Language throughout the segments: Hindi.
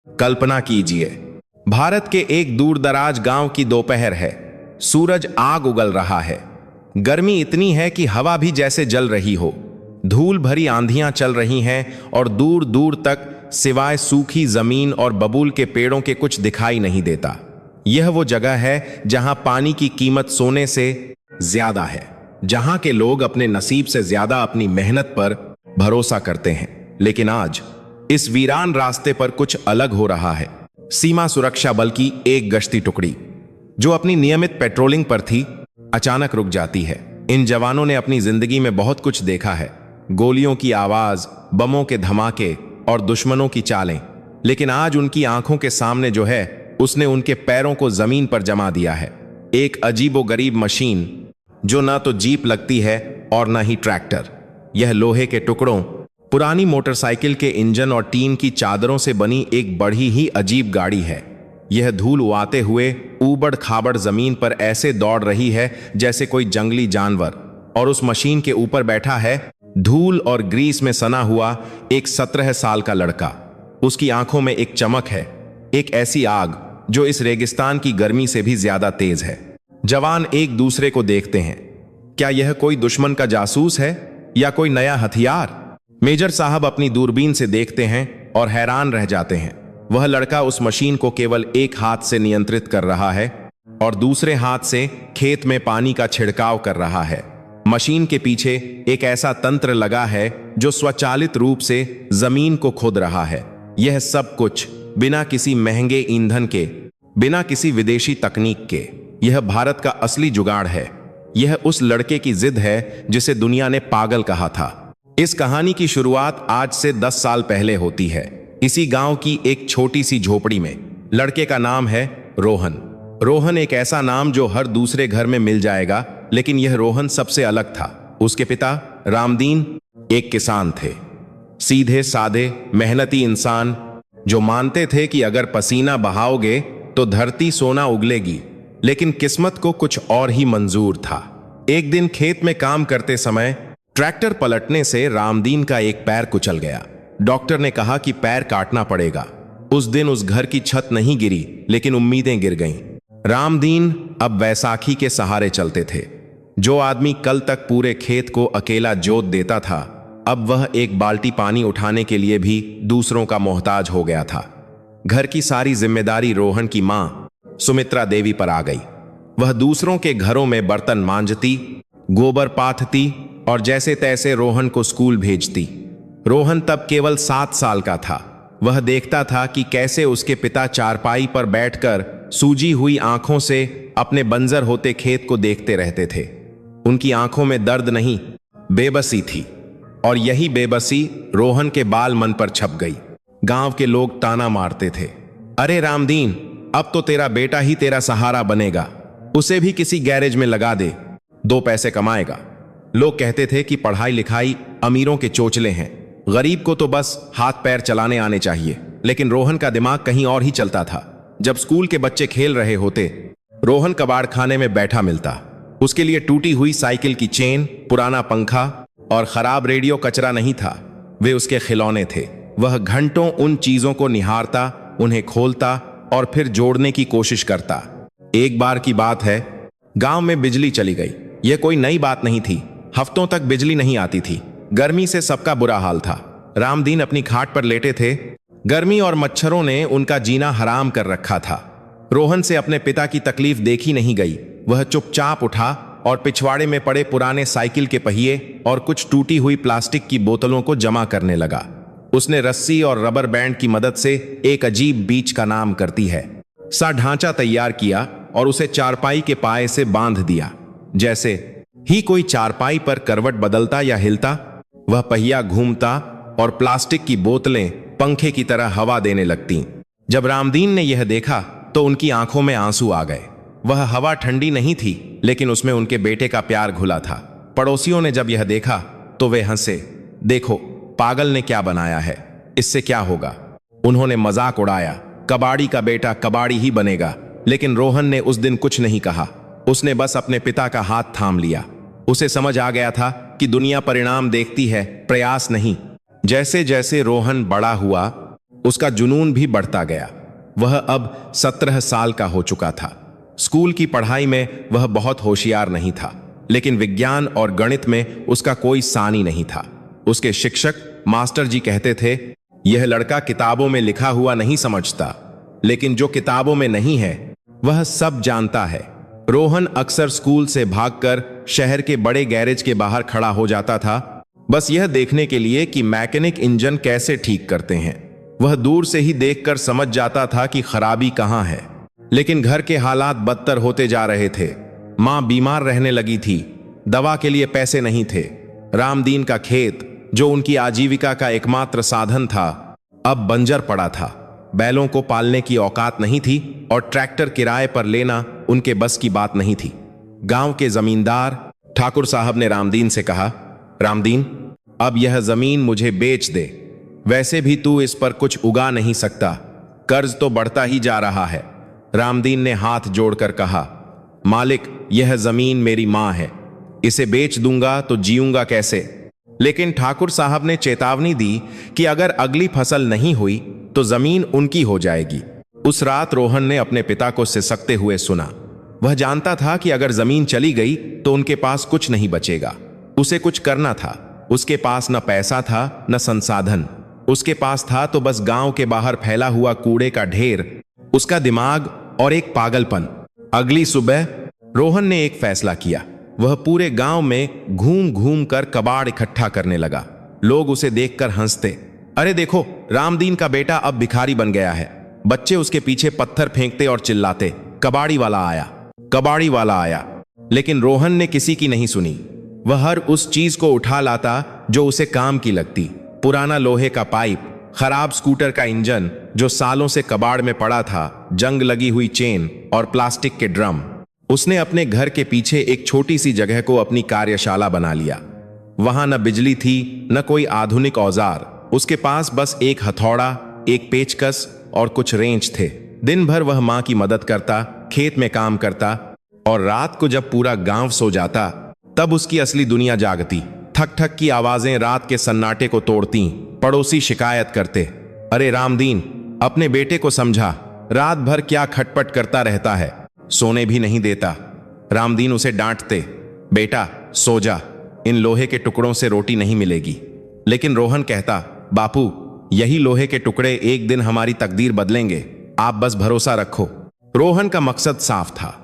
कल्पना कीजिए, भारत के एक दूरदराज गांव की दोपहर है। सूरज आग उगल रहा है। गर्मी इतनी है कि हवा भी जैसे जल रही हो। धूल भरी आंधियां चल रही हैं और दूर दूर तक सिवाय सूखी जमीन और बबूल के पेड़ों के कुछ दिखाई नहीं देता। यह वो जगह है जहां पानी की कीमत सोने से ज्यादा है, जहां के लोग अपने नसीब से ज्यादा अपनी मेहनत पर भरोसा करते हैं। लेकिन आज इस वीरान रास्ते पर कुछ अलग हो रहा है। सीमा सुरक्षा बल की एक गश्ती टुकड़ी जो अपनी नियमित पेट्रोलिंग पर थी, अचानक रुक जाती है। इन जवानों ने अपनी जिंदगी में बहुत कुछ देखा है, गोलियों की आवाज, बमों के धमाके और दुश्मनों की चालें। लेकिन आज उनकी आंखों के सामने जो है, उसने उनके पैरों को जमीन पर जमा दिया है। एक अजीबोगरीब मशीन जो न तो जीप लगती है और न ही ट्रैक्टर। यह लोहे के टुकड़ों, पुरानी मोटरसाइकिल के इंजन और टीन की चादरों से बनी एक बड़ी ही अजीब गाड़ी है। यह धूल उड़ाते हुए ऊबड़ खाबड़ जमीन पर ऐसे दौड़ रही है जैसे कोई जंगली जानवर। और उस मशीन के ऊपर बैठा है धूल और ग्रीस में सना हुआ एक 17 साल का लड़का। उसकी आंखों में एक चमक है, एक ऐसी आग जो इस रेगिस्तान की गर्मी से भी ज्यादा तेज है। जवान एक दूसरे को देखते हैं। क्या यह कोई दुश्मन का जासूस है या कोई नया हथियार? मेजर साहब अपनी दूरबीन से देखते हैं और हैरान रह जाते हैं। वह लड़का उस मशीन को केवल एक हाथ से नियंत्रित कर रहा है और दूसरे हाथ से खेत में पानी का छिड़काव कर रहा है। मशीन के पीछे एक ऐसा तंत्र लगा है जो स्वचालित रूप से जमीन को खोद रहा है। यह सब कुछ बिना किसी महंगे ईंधन के, बिना किसी विदेशी तकनीक के। यह भारत का असली जुगाड़ है। यह उस लड़के की जिद है जिसे दुनिया ने पागल कहा था। इस कहानी की शुरुआत आज से 10 साल पहले होती है, इसी गांव की एक छोटी सी झोपड़ी में। लड़के का नाम है रोहन। रोहन एक ऐसा नाम जो हर दूसरे घर में मिल जाएगा, लेकिन यह रोहन सबसे अलग था। उसके पिता रामदीन एक किसान थे, सीधे साधे मेहनती इंसान जो मानते थे कि अगर पसीना बहाओगे तो धरती सोना उगलेगी। लेकिन किस्मत को कुछ और ही मंजूर था। एक दिन खेत में काम करते समय ट्रैक्टर पलटने से रामदीन का एक पैर कुचल गया। डॉक्टर ने कहा कि पैर काटना पड़ेगा। उस दिन उस घर की छत नहीं गिरी, लेकिन उम्मीदें गिर गईं। रामदीन अब वैसाखी के सहारे चलते थे। जो आदमी कल तक पूरे खेत को अकेला जोत देता था, अब वह एक बाल्टी पानी उठाने के लिए भी दूसरों का मोहताज हो गया था। घर की सारी जिम्मेदारी रोहन की मां सुमित्रा देवी पर आ गई। वह दूसरों के घरों में बर्तन मांजती, गोबर पाथती और जैसे तैसे रोहन को स्कूल भेजती। रोहन तब केवल 7 साल का था। वह देखता था कि कैसे उसके पिता चारपाई पर बैठकर सूजी हुई आंखों से अपने बंजर होते खेत को देखते रहते थे। उनकी आंखों में दर्द नहीं, बेबसी थी। और यही बेबसी रोहन के बाल मन पर छप गई। गांव के लोग ताना मारते थे, अरे रामदीन, अब तो तेरा बेटा ही तेरा सहारा बनेगा। उसे भी किसी गैरेज में लगा दे, 2 पैसे कमाएगा। लोग कहते थे कि पढ़ाई लिखाई अमीरों के चोचले हैं, गरीब को तो बस हाथ पैर चलाने आने चाहिए। लेकिन रोहन का दिमाग कहीं और ही चलता था। जब स्कूल के बच्चे खेल रहे होते, रोहन कबाड़ खाने में बैठा मिलता। उसके लिए टूटी हुई साइकिल की चेन, पुराना पंखा और खराब रेडियो कचरा नहीं था, वे उसके खिलौने थे। वह घंटों उन चीजों को निहारता, उन्हें खोलता और फिर जोड़ने की कोशिश करता। एक बार की बात है, गांव में बिजली चली गई। यह कोई नई बात नहीं थी। हफ्तों तक बिजली नहीं आती थी। गर्मी से सबका बुरा हाल था। रामदीन अपनी खाट पर लेटे थे। गर्मी और मच्छरों ने उनका जीना हराम कर रखा था। रोहन से अपने पिता की तकलीफ देखी नहीं गई। वह चुपचाप उठा और पिछवाड़े में पड़े पुराने साइकिल के पहिए और कुछ टूटी हुई प्लास्टिक की बोतलों को जमा करने लगा। उसने रस्सी और रबर बैंड की मदद से एक अजीब बीच का नाम करती है सा ढांचा तैयार किया और उसे चारपाई के पाए से बांध दिया। जैसे ही कोई चारपाई पर करवट बदलता या हिलता, वह पहिया घूमता और प्लास्टिक की बोतलें पंखे की तरह हवा देने लगती। जब रामदीन ने यह देखा तो उनकी आंखों में आंसू आ गए। वह हवा ठंडी नहीं थी, लेकिन उसमें उनके बेटे का प्यार घुला था। पड़ोसियों ने जब यह देखा तो वे हंसे, देखो पागल ने क्या बनाया है, इससे क्या होगा। उन्होंने मजाक उड़ाया, कबाड़ी का बेटा कबाड़ी ही बनेगा। लेकिन रोहन ने उस दिन कुछ नहीं कहा। उसने बस अपने पिता का हाथ थाम लिया। उसे समझ आ गया था कि दुनिया परिणाम देखती है, प्रयास नहीं। जैसे जैसे रोहन बड़ा हुआ, उसका जुनून भी बढ़ता गया। वह अब 17 साल का हो चुका था। स्कूल की पढ़ाई में वह बहुत होशियार नहीं था, लेकिन विज्ञान और गणित में उसका कोई सानी नहीं था। उसके शिक्षक मास्टर जी कहते थे, यह लड़का किताबों में लिखा हुआ नहीं समझता, लेकिन जो किताबों में नहीं है वह सब जानता है। रोहन अक्सर स्कूल से भागकर शहर के बड़े गैरेज के बाहर खड़ा हो जाता था, बस यह देखने के लिए कि मैकेनिक इंजन कैसे ठीक करते हैं। वह दूर से ही देखकर समझ जाता था कि खराबी कहां है। लेकिन घर के हालात बदतर होते जा रहे थे। मां बीमार रहने लगी थी, दवा के लिए पैसे नहीं थे। रामदीन का खेत, जो उनकी आजीविका का एकमात्र साधन था, अब बंजर पड़ा था। बैलों को पालने की औकात नहीं थी और ट्रैक्टर किराए पर लेना उनके बस की बात नहीं थी। गांव के जमींदार ठाकुर साहब ने रामदीन से कहा, रामदीन, अब यह जमीन मुझे बेच दे। वैसे भी तू इस पर कुछ उगा नहीं सकता, कर्ज तो बढ़ता ही जा रहा है। रामदीन ने हाथ जोड़कर कहा, मालिक, यह जमीन मेरी मां है, इसे बेच दूंगा तो जीऊंगा कैसे? लेकिन ठाकुर साहब ने चेतावनी दी कि अगर अगली फसल नहीं हुई तो जमीन उनकी हो जाएगी। उस रात रोहन ने अपने पिता को सिसकते हुए सुना। वह जानता था कि अगर जमीन चली गई तो उनके पास कुछ नहीं बचेगा। उसे कुछ करना था। उसके पास न पैसा था न संसाधन। उसके पास था तो बस गांव के बाहर फैला हुआ कूड़े का ढेर, उसका दिमाग और एक पागलपन। अगली सुबह रोहन ने एक फैसला किया। वह पूरे गांव में घूम घूम कर कबाड़ इकट्ठा करने लगा। लोग उसे देखकर हंसते, अरे देखो, रामदीन का बेटा अब भिखारी बन गया है। बच्चे उसके पीछे पत्थर फेंकते और चिल्लाते, कबाड़ी वाला आया, कबाड़ी वाला आया। लेकिन रोहन ने किसी की नहीं सुनी। वह हर उस चीज को उठा लाता जो उसे काम की लगती। पुराना लोहे का पाइप, खराब स्कूटर का इंजन जो सालों से कबाड़ में पड़ा था, जंग लगी हुई चेन और प्लास्टिक के ड्रम। उसने अपने घर के पीछे एक छोटी सी जगह को अपनी कार्यशाला बना लिया। वहां न बिजली थी न कोई आधुनिक औजार। उसके पास बस एक हथौड़ा, एक पेचकस और कुछ रेंच थे। दिन भर वह मां की मदद करता, खेत में काम करता, और रात को जब पूरा गांव सो जाता तब उसकी असली दुनिया जागती। ठक ठक की आवाजें रात के सन्नाटे को तोड़ती। पड़ोसी शिकायत करते, अरे रामदीन, अपने बेटे को समझा, रात भर क्या खटपट करता रहता है, सोने भी नहीं देता। रामदीन उसे डांटते, बेटा सो जा, इन लोहे के टुकड़ों से रोटी नहीं मिलेगी। लेकिन रोहन कहता, बापू, यही लोहे के टुकड़े एक दिन हमारी तकदीर बदलेंगे, आप बस भरोसा रखो। रोहन का मकसद साफ था।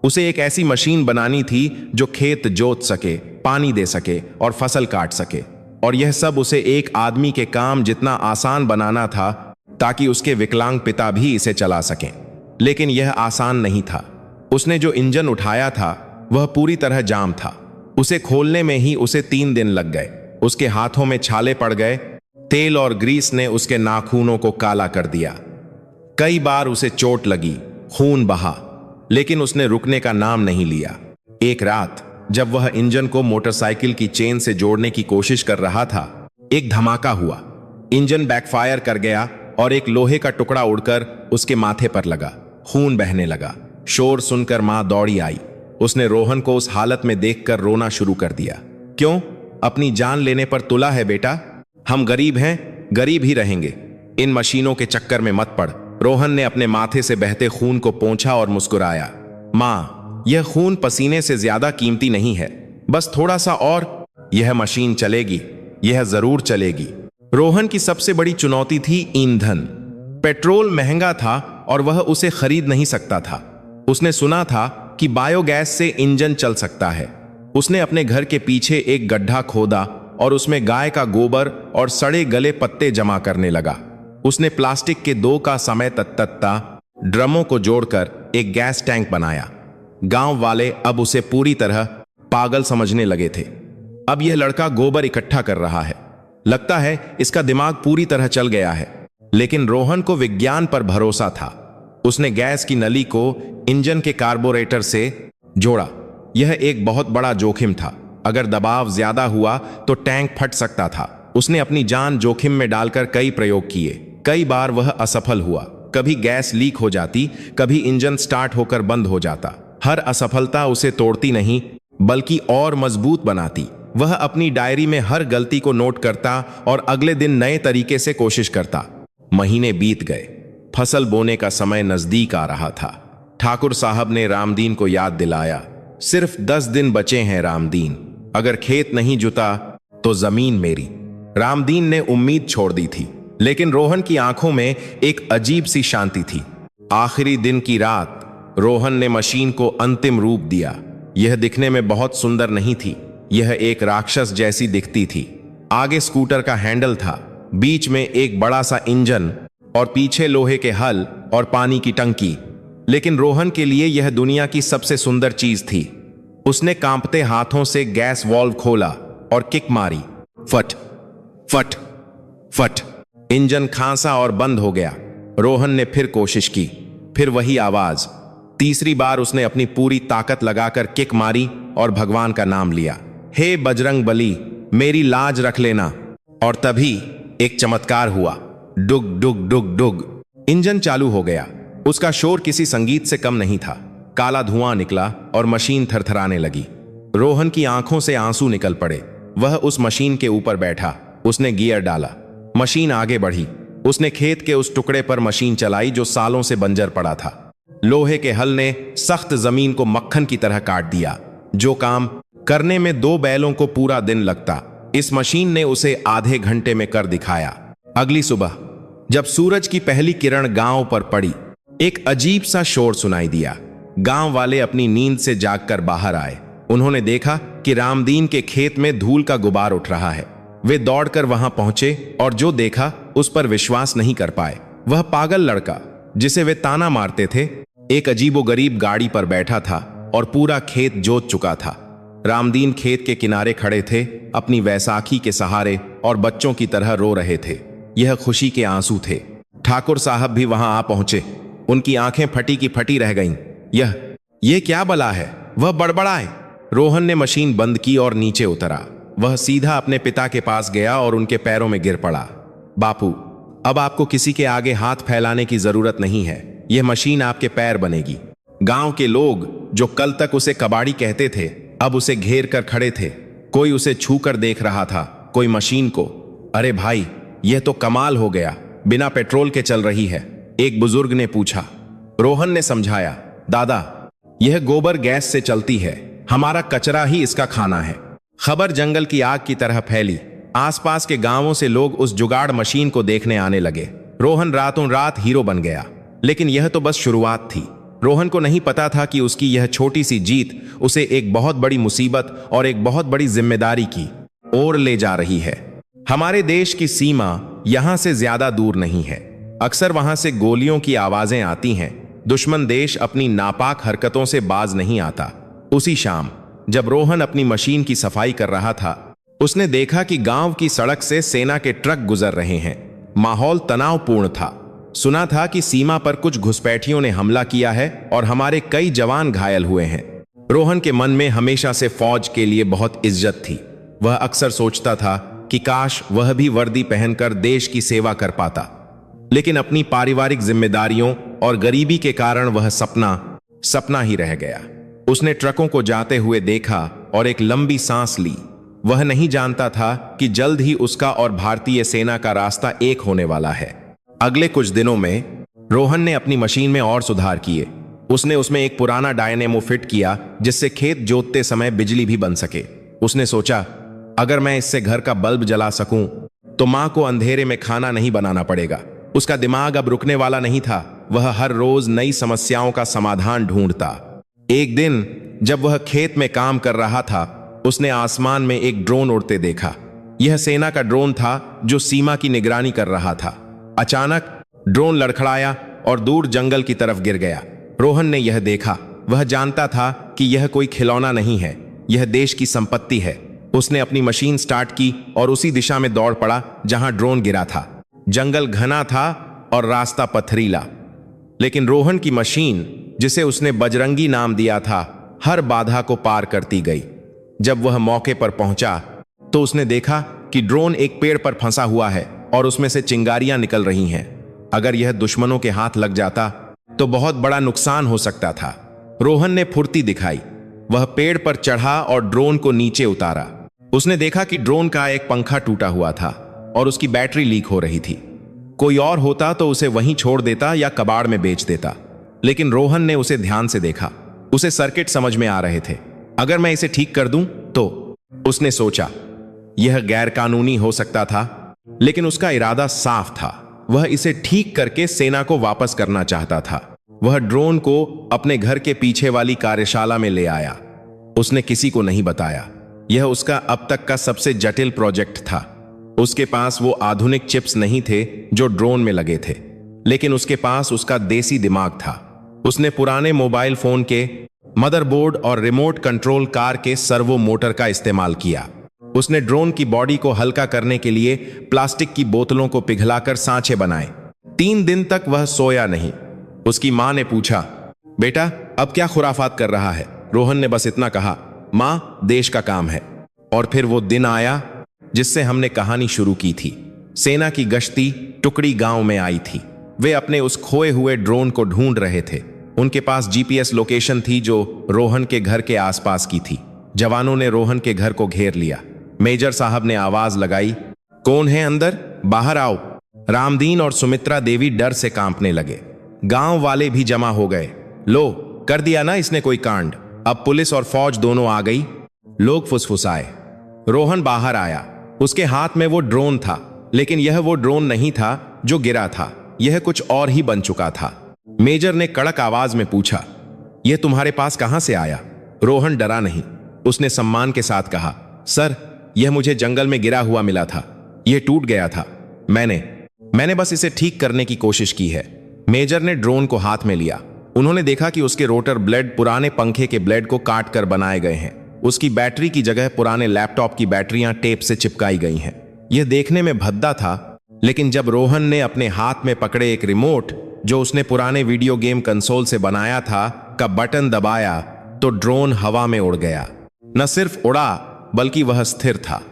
उसे एक ऐसी मशीन बनानी थी जो खेत जोत सके, पानी दे सके और फसल काट सके। और यह सब उसे एक आदमी के काम जितना आसान बनाना था ताकि उसके विकलांग पिता भी इसे चला सकें। लेकिन यह आसान नहीं था। उसने जो इंजन उठाया था वह पूरी तरह जाम था। उसे खोलने में ही उसे 3 दिन लग गए। उसके हाथों में छाले पड़ गए। तेल और ग्रीस ने उसके नाखूनों को काला कर दिया। कई बार उसे चोट लगी, खून बहा, लेकिन उसने रुकने का नाम नहीं लिया। एक रात जब वह इंजन को मोटरसाइकिल की चेन से जोड़ने की कोशिश कर रहा था, एक धमाका हुआ। इंजन बैकफायर कर गया और एक लोहे का टुकड़ा उड़कर उसके माथे पर लगा। खून बहने लगा। शोर सुनकर मां दौड़ी आई। उसने रोहन को उस हालत में देखकर रोना शुरू कर दिया। क्यों? अपनी जान लेने पर तुला है बेटा? हम गरीब हैं, गरीब ही रहेंगे। इन मशीनों के चक्कर में मत पड़। रोहन ने अपने माथे से बहते खून को पोंछा और मुस्कुराया। मां, यह खून पसीने से ज्यादा कीमती नहीं है, बस थोड़ा सा और, यह मशीन चलेगी, यह जरूर चलेगी। रोहन की सबसे बड़ी चुनौती थी ईंधन। पेट्रोल महंगा था और वह उसे खरीद नहीं सकता था। उसने सुना था कि बायोगैस से इंजन चल सकता है। उसने अपने घर के पीछे एक गड्ढा खोदा और उसमें गाय का गोबर और सड़े गले पत्ते जमा करने लगा। उसने प्लास्टिक के 2 का समय तत्ता ड्रमों को जोड़कर एक गैस टैंक बनाया। गांव वाले अब उसे पूरी तरह पागल समझने लगे थे। अब यह लड़का गोबर इकट्ठा कर रहा है, लगता है इसका दिमाग पूरी तरह चल गया है। लेकिन रोहन को विज्ञान पर भरोसा था। उसने गैस की नली को इंजन के कार्बोरेटर से जोड़ा। यह एक बहुत बड़ा जोखिम था। अगर दबाव ज्यादा हुआ तो टैंक फट सकता था। उसने अपनी जान जोखिम में डालकर कई प्रयोग किए। कई बार वह असफल हुआ। कभी गैस लीक हो जाती, कभी इंजन स्टार्ट होकर बंद हो जाता। हर असफलता उसे तोड़ती नहीं बल्कि और मजबूत बनाती। वह अपनी डायरी में हर गलती को नोट करता और अगले दिन नए तरीके से कोशिश करता। महीने बीत गए। फसल बोने का समय नजदीक आ रहा था। ठाकुर साहब ने रामदीन को याद दिलाया, सिर्फ 10 दिन बचे हैं रामदीन, अगर खेत नहीं जुता तो जमीन मेरी। रामदीन ने उम्मीद छोड़ दी थी, लेकिन रोहन की आंखों में एक अजीब सी शांति थी। आखिरी दिन की रात रोहन ने मशीन को अंतिम रूप दिया। यह दिखने में बहुत सुंदर नहीं थी, यह एक राक्षस जैसी दिखती थी। आगे स्कूटर का हैंडल था, बीच में एक बड़ा सा इंजन और पीछे लोहे के हल और पानी की टंकी। लेकिन रोहन के लिए यह दुनिया की सबसे सुंदर चीज थी। उसने कांपते हाथों से गैस वॉल्व खोला और किक मारी। फट फट फट, इंजन खांसा और बंद हो गया। रोहन ने फिर कोशिश की, फिर वही आवाज। तीसरी बार उसने अपनी पूरी ताकत लगाकर किक मारी और भगवान का नाम लिया, हे बजरंग बली, मेरी लाज रख लेना। और तभी एक चमत्कार हुआ। डुग डुग डुग डुग, इंजन चालू हो गया। उसका शोर किसी संगीत से कम नहीं था। काला धुआं निकला और मशीन थरथराने लगी। रोहन की आंखों से आंसू निकल पड़े। वह उस मशीन के ऊपर बैठा, उसने गियर डाला, मशीन आगे बढ़ी। उसने खेत के उस टुकड़े पर मशीन चलाई जो सालों से बंजर पड़ा था। लोहे के हल ने सख्त जमीन को मक्खन की तरह काट दिया। जो काम करने में 2 बैलों को पूरा दिन लगता, इस मशीन ने उसे आधे घंटे में कर दिखाया। अगली सुबह जब सूरज की पहली किरण गांव पर पड़ी, एक अजीब सा शोर सुनाई दिया। गांव वाले अपनी नींद से जागकर बाहर आए। उन्होंने देखा कि रामदीन के खेत में धूल का गुबार उठ रहा है। वे दौड़कर वहां पहुंचे और जो देखा उस पर विश्वास नहीं कर पाए। वह पागल लड़का जिसे वे ताना मारते थे, एक अजीबोगरीब गाड़ी पर बैठा था और पूरा खेत जोत चुका था। रामदीन खेत के किनारे खड़े थे, अपनी वैसाखी के सहारे, और बच्चों की तरह रो रहे थे। यह खुशी के आंसू थे। ठाकुर साहब भी वहां आ पहुंचे। उनकी आंखें फटी की फटी रह गईं। ये क्या बला है? वह बड़बड़ाए। रोहन ने मशीन बंद की और नीचे उतरा। वह सीधा अपने पिता के पास गया और उनके पैरों में गिर पड़ा। बापू, अब आपको किसी के आगे हाथ फैलाने की जरूरत नहीं है। यह मशीन आपके पैर बनेगी। गांव के लोग जो कल तक उसे कबाड़ी कहते थे, अब उसे घेर कर खड़े थे। कोई उसे छू कर देख रहा था, कोई मशीन को। अरे भाई, यह तो कमाल हो गया, बिना पेट्रोल के चल रही है, एक बुजुर्ग ने पूछा। रोहन ने समझाया, दादा, यह गोबर गैस से चलती है, हमारा कचरा ही इसका खाना है। खबर जंगल की आग की तरह फैली। आसपास के गांवों से लोग उस जुगाड़ मशीन को देखने आने लगे। रोहन रातों रात हीरो बन गया। लेकिन यह तो बस शुरुआत थी। रोहन को नहीं पता था कि उसकी यह छोटी सी जीत उसे एक बहुत बड़ी मुसीबत और एक बहुत बड़ी जिम्मेदारी की ओर ले जा रही है। हमारे देश की सीमा यहां से ज्यादा दूर नहीं है। अक्सर वहां से गोलियों की आवाजें आती हैं। दुश्मन देश अपनी नापाक हरकतों से बाज नहीं आता। उसी शाम जब रोहन अपनी मशीन की सफाई कर रहा था, उसने देखा कि गांव की सड़क से सेना के ट्रक गुजर रहे हैं। माहौल तनावपूर्ण था। सुना था कि सीमा पर कुछ घुसपैठियों ने हमला किया है और हमारे कई जवान घायल हुए हैं। रोहन के मन में हमेशा से फौज के लिए बहुत इज्जत थी। वह अक्सर सोचता था कि काश वह भी वर्दी पहनकर देश की सेवा कर पाता। लेकिन अपनी पारिवारिक जिम्मेदारियों और गरीबी के कारण वह सपना ही रह गया। उसने ट्रकों को जाते हुए देखा और एक लंबी सांस ली। वह नहीं जानता था कि जल्द ही उसका और भारतीय सेना का रास्ता एक होने वाला है। अगले कुछ दिनों में रोहन ने अपनी मशीन में और सुधार किए। उसने उसमें एक पुराना डायनेमो फिट किया जिससे खेत जोतते समय बिजली भी बन सके। उसने सोचा, अगर मैं इससे घर का बल्ब जला सकूं तो मां को अंधेरे में खाना नहीं बनाना पड़ेगा। उसका दिमाग अब रुकने वाला नहीं था। वह हर रोज नई समस्याओं का समाधान ढूंढता। एक दिन जब वह खेत में काम कर रहा था, उसने आसमान में एक ड्रोन उड़ते देखा। यह सेना का ड्रोन था जो सीमा की निगरानी कर रहा था। अचानक ड्रोन लड़खड़ाया और दूर जंगल की तरफ गिर गया। रोहन ने यह देखा। वह जानता था कि यह कोई खिलौना नहीं है, यह देश की संपत्ति है। उसने अपनी मशीन स्टार्ट की और उसी दिशा में दौड़ पड़ा जहां ड्रोन गिरा था। जंगल घना था और रास्ता पथरीला, लेकिन रोहन की मशीन, जिसे उसने बजरंगी नाम दिया था, हर बाधा को पार करती गई। जब वह मौके पर पहुंचा तो उसने देखा कि ड्रोन एक पेड़ पर फंसा हुआ है और उसमें से चिंगारियां निकल रही हैं। अगर यह दुश्मनों के हाथ लग जाता तो बहुत बड़ा नुकसान हो सकता था। रोहन ने फुर्ती दिखाई। वह पेड़ पर चढ़ा और ड्रोन को नीचे उतारा। उसने देखा कि ड्रोन का एक पंखा टूटा हुआ था और उसकी बैटरी लीक हो रही थी। कोई और होता तो उसे वहीं छोड़ देता या कबाड़ में बेच देता, लेकिन रोहन ने उसे ध्यान से देखा। उसे सर्किट समझ में आ रहे थे। अगर मैं इसे ठीक कर दूं तो, उसने सोचा। यह गैरकानूनी हो सकता था, लेकिन उसका इरादा साफ था। वह इसे ठीक करके सेना को वापस करना चाहता था। वह ड्रोन को अपने घर के पीछे वाली कार्यशाला में ले आया। उसने किसी को नहीं बताया। यह उसका अब तक का सबसे जटिल प्रोजेक्ट था। उसके पास वो आधुनिक चिप्स नहीं थे जो ड्रोन में लगे थे, लेकिन उसके पास उसका देसी दिमाग था। उसने पुराने मोबाइल फोन के मदरबोर्ड और रिमोट कंट्रोल कार के सर्वो मोटर का इस्तेमाल किया। उसने ड्रोन की बॉडी को हल्का करने के लिए प्लास्टिक की बोतलों को पिघलाकर सांचे बनाए। 3 दिन तक वह सोया नहीं। उसकी मां ने पूछा, बेटा अब क्या खुराफात कर रहा है? रोहन ने बस इतना कहा, मां, देश का काम है। और फिर वो दिन आया जिससे हमने कहानी शुरू की थी। सेना की गश्ती टुकड़ी गांव में आई थी। वे अपने उस खोए हुए ड्रोन को ढूंढ रहे थे। उनके पास जीपीएस लोकेशन थी जो रोहन के घर के आसपास की थी। जवानों ने रोहन के घर को घेर लिया। मेजर साहब ने आवाज लगाई, कौन है अंदर? बाहर आओ। रामदीन और सुमित्रा देवी डर से कांपने लगे। गांव वाले भी जमा हो गए। लो, कर दिया ना इसने कोई कांड। अब पुलिस और फौज दोनों आ गई। लोग फुसफुसाए। रोहन बाहर आया। उसके हाथ में वो ड्रोन था, लेकिन यह वो ड्रोन नहीं था जो गिरा था। यह कुछ और ही बन चुका था। मेजर ने कड़क आवाज में पूछा, यह तुम्हारे पास कहां से आया? रोहन डरा नहीं। उसने सम्मान के साथ कहा, सर, यह मुझे जंगल में गिरा हुआ मिला था। यह टूट गया था। मैंने बस इसे ठीक करने की कोशिश की है। मेजर ने ड्रोन को हाथ में लिया। उन्होंने देखा कि उसके रोटर ब्लेड पुराने पंखे के ब्लेड को काट कर बनाए गए हैं। उसकी बैटरी की जगह पुराने लैपटॉप की बैटरियां टेप से चिपकाई गई हैं। यह देखने में भद्दा था, लेकिन जब रोहन ने अपने हाथ में पकड़े एक रिमोट जो उसने पुराने वीडियो गेम कंसोल से बनाया था का बटन दबाया तो ड्रोन हवा में उड़ गया। न सिर्फ उड़ा बल्कि वह स्थिर था।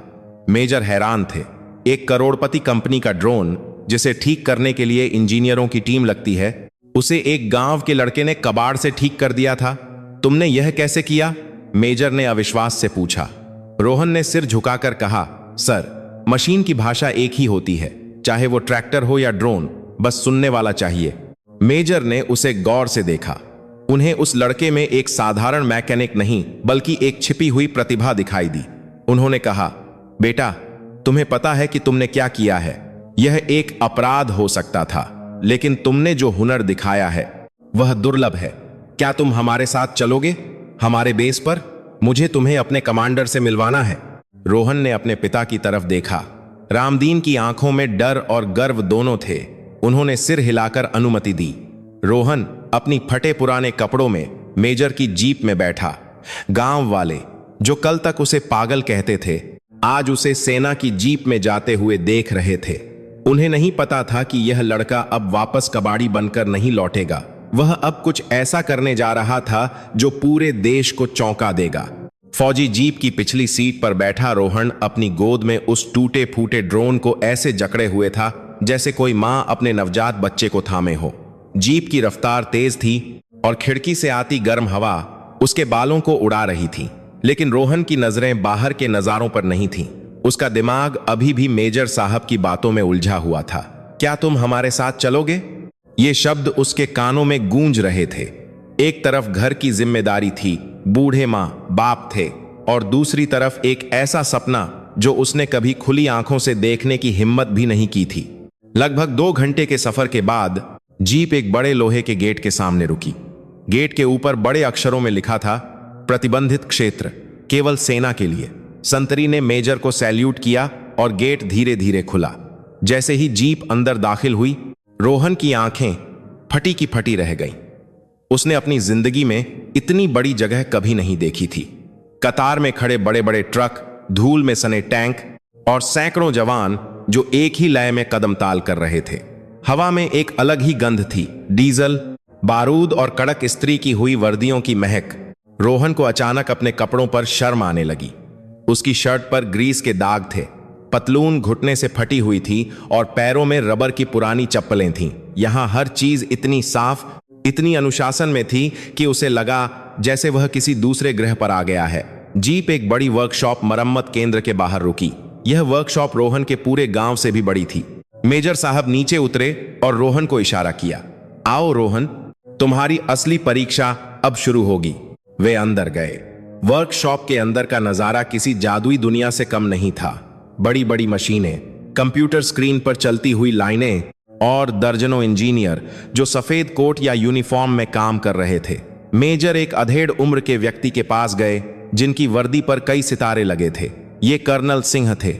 मेजर हैरान थे। 1 करोड़पति कंपनी का ड्रोन, जिसे ठीक करने के लिए इंजीनियरों की टीम लगती है, उसे एक गांव के लड़के ने कबाड़ से ठीक कर दिया था। तुमने यह कैसे किया? मेजर ने अविश्वास से पूछा। रोहन ने सिर झुकाकर कहा, सर, मशीन की भाषा एक ही होती है, चाहे वो ट्रैक्टर हो या ड्रोन, बस सुनने वाला चाहिए। मेजर ने उसे गौर से देखा। उन्हें उस लड़के में एक साधारण मैकेनिक नहीं बल्कि एक छिपी हुई प्रतिभा दिखाई दी। उन्होंने कहा, बेटा, तुम्हें पता है कि तुमने क्या किया है? यह एक अपराध हो सकता था, लेकिन तुमने जो हुनर दिखाया है वह दुर्लभ है। क्या तुम हमारे साथ चलोगे? हमारे बेस पर? मुझे तुम्हें अपने कमांडर से मिलवाना है। रोहन ने अपने पिता की तरफ देखा। रामदीन की आंखों में डर और गर्व दोनों थे। उन्होंने सिर हिलाकर अनुमति दी। रोहन अपनी फटे पुराने कपड़ों में मेजर की जीप में बैठा। गांव वाले, जो कल तक उसे पागल कहते थे, आज उसे सेना की जीप में जाते हुए देख रहे थे। उन्हें नहीं पता था कि यह लड़का अब वापस कबाड़ी बनकर नहीं लौटेगा। वह अब कुछ ऐसा करने जा रहा था जो पूरे देश को चौंका देगा। फौजी जीप की पिछली सीट पर बैठा रोहन अपनी गोद में उस टूटे फूटे ड्रोन को ऐसे जकड़े हुए था जैसे कोई मां अपने नवजात बच्चे को थामे हो। जीप की रफ्तार तेज थी और खिड़की से आती गर्म हवा उसके बालों को उड़ा रही थी, लेकिन रोहन की नजरें बाहर के नजारों पर नहीं थीं। उसका दिमाग अभी भी मेजर साहब की बातों में उलझा हुआ था। क्या तुम हमारे साथ चलोगे? ये शब्द उसके कानों में गूंज रहे थे। एक तरफ घर की जिम्मेदारी थी, बूढ़े माँ बाप थे, और दूसरी तरफ एक ऐसा सपना जो उसने कभी खुली आंखों से देखने की हिम्मत भी नहीं की थी। लगभग 2 घंटे के सफर के बाद जीप एक बड़े लोहे के गेट के सामने रुकी। गेट के ऊपर बड़े अक्षरों में लिखा था, प्रतिबंधित क्षेत्र, केवल सेना के लिए। संतरी ने मेजर को सैल्यूट किया और गेट धीरे धीरे खुला। जैसे ही जीप अंदर दाखिल हुई, रोहन की आंखें फटी की फटी रह गईं। उसने अपनी जिंदगी में इतनी बड़ी जगह कभी नहीं देखी थी। कतार में खड़े बड़े बड़े ट्रक, धूल में सने टैंक और सैकड़ों जवान जो एक ही लय में कदम ताल कर रहे थे। हवा में एक अलग ही गंध थी, डीजल, बारूद और कड़क इस्त्री की हुई वर्दियों की महक। रोहन को अचानक अपने कपड़ों पर शर्म आने लगी। उसकी शर्ट पर ग्रीस के दाग थे, पतलून घुटने से फटी हुई थी और पैरों में रबर की पुरानी चप्पलें थीं। यहां हर चीज इतनी साफ, इतनी अनुशासन में थी कि उसे लगा जैसे वह किसी दूसरे ग्रह पर आ गया है। जीप एक बड़ी वर्कशॉप मरम्मत केंद्र के बाहर रुकी। यह वर्कशॉप रोहन के पूरे गांव से भी बड़ी थी। मेजर साहब नीचे उतरे और रोहन को इशारा किया। आओ रोहन, तुम्हारी असली परीक्षा अब शुरू होगी। वे अंदर गए। वर्कशॉप के अंदर का नजारा किसी जादुई दुनिया से कम नहीं था। बड़ी बड़ी मशीनें, कंप्यूटर स्क्रीन पर चलती हुई लाइनें और दर्जनों इंजीनियर जो सफेद कोट या यूनिफॉर्म में काम कर रहे थे। मेजर एक अधेड़ उम्र के व्यक्ति के पास गए जिनकी वर्दी पर कई सितारे लगे थे। ये कर्नल सिंह थे,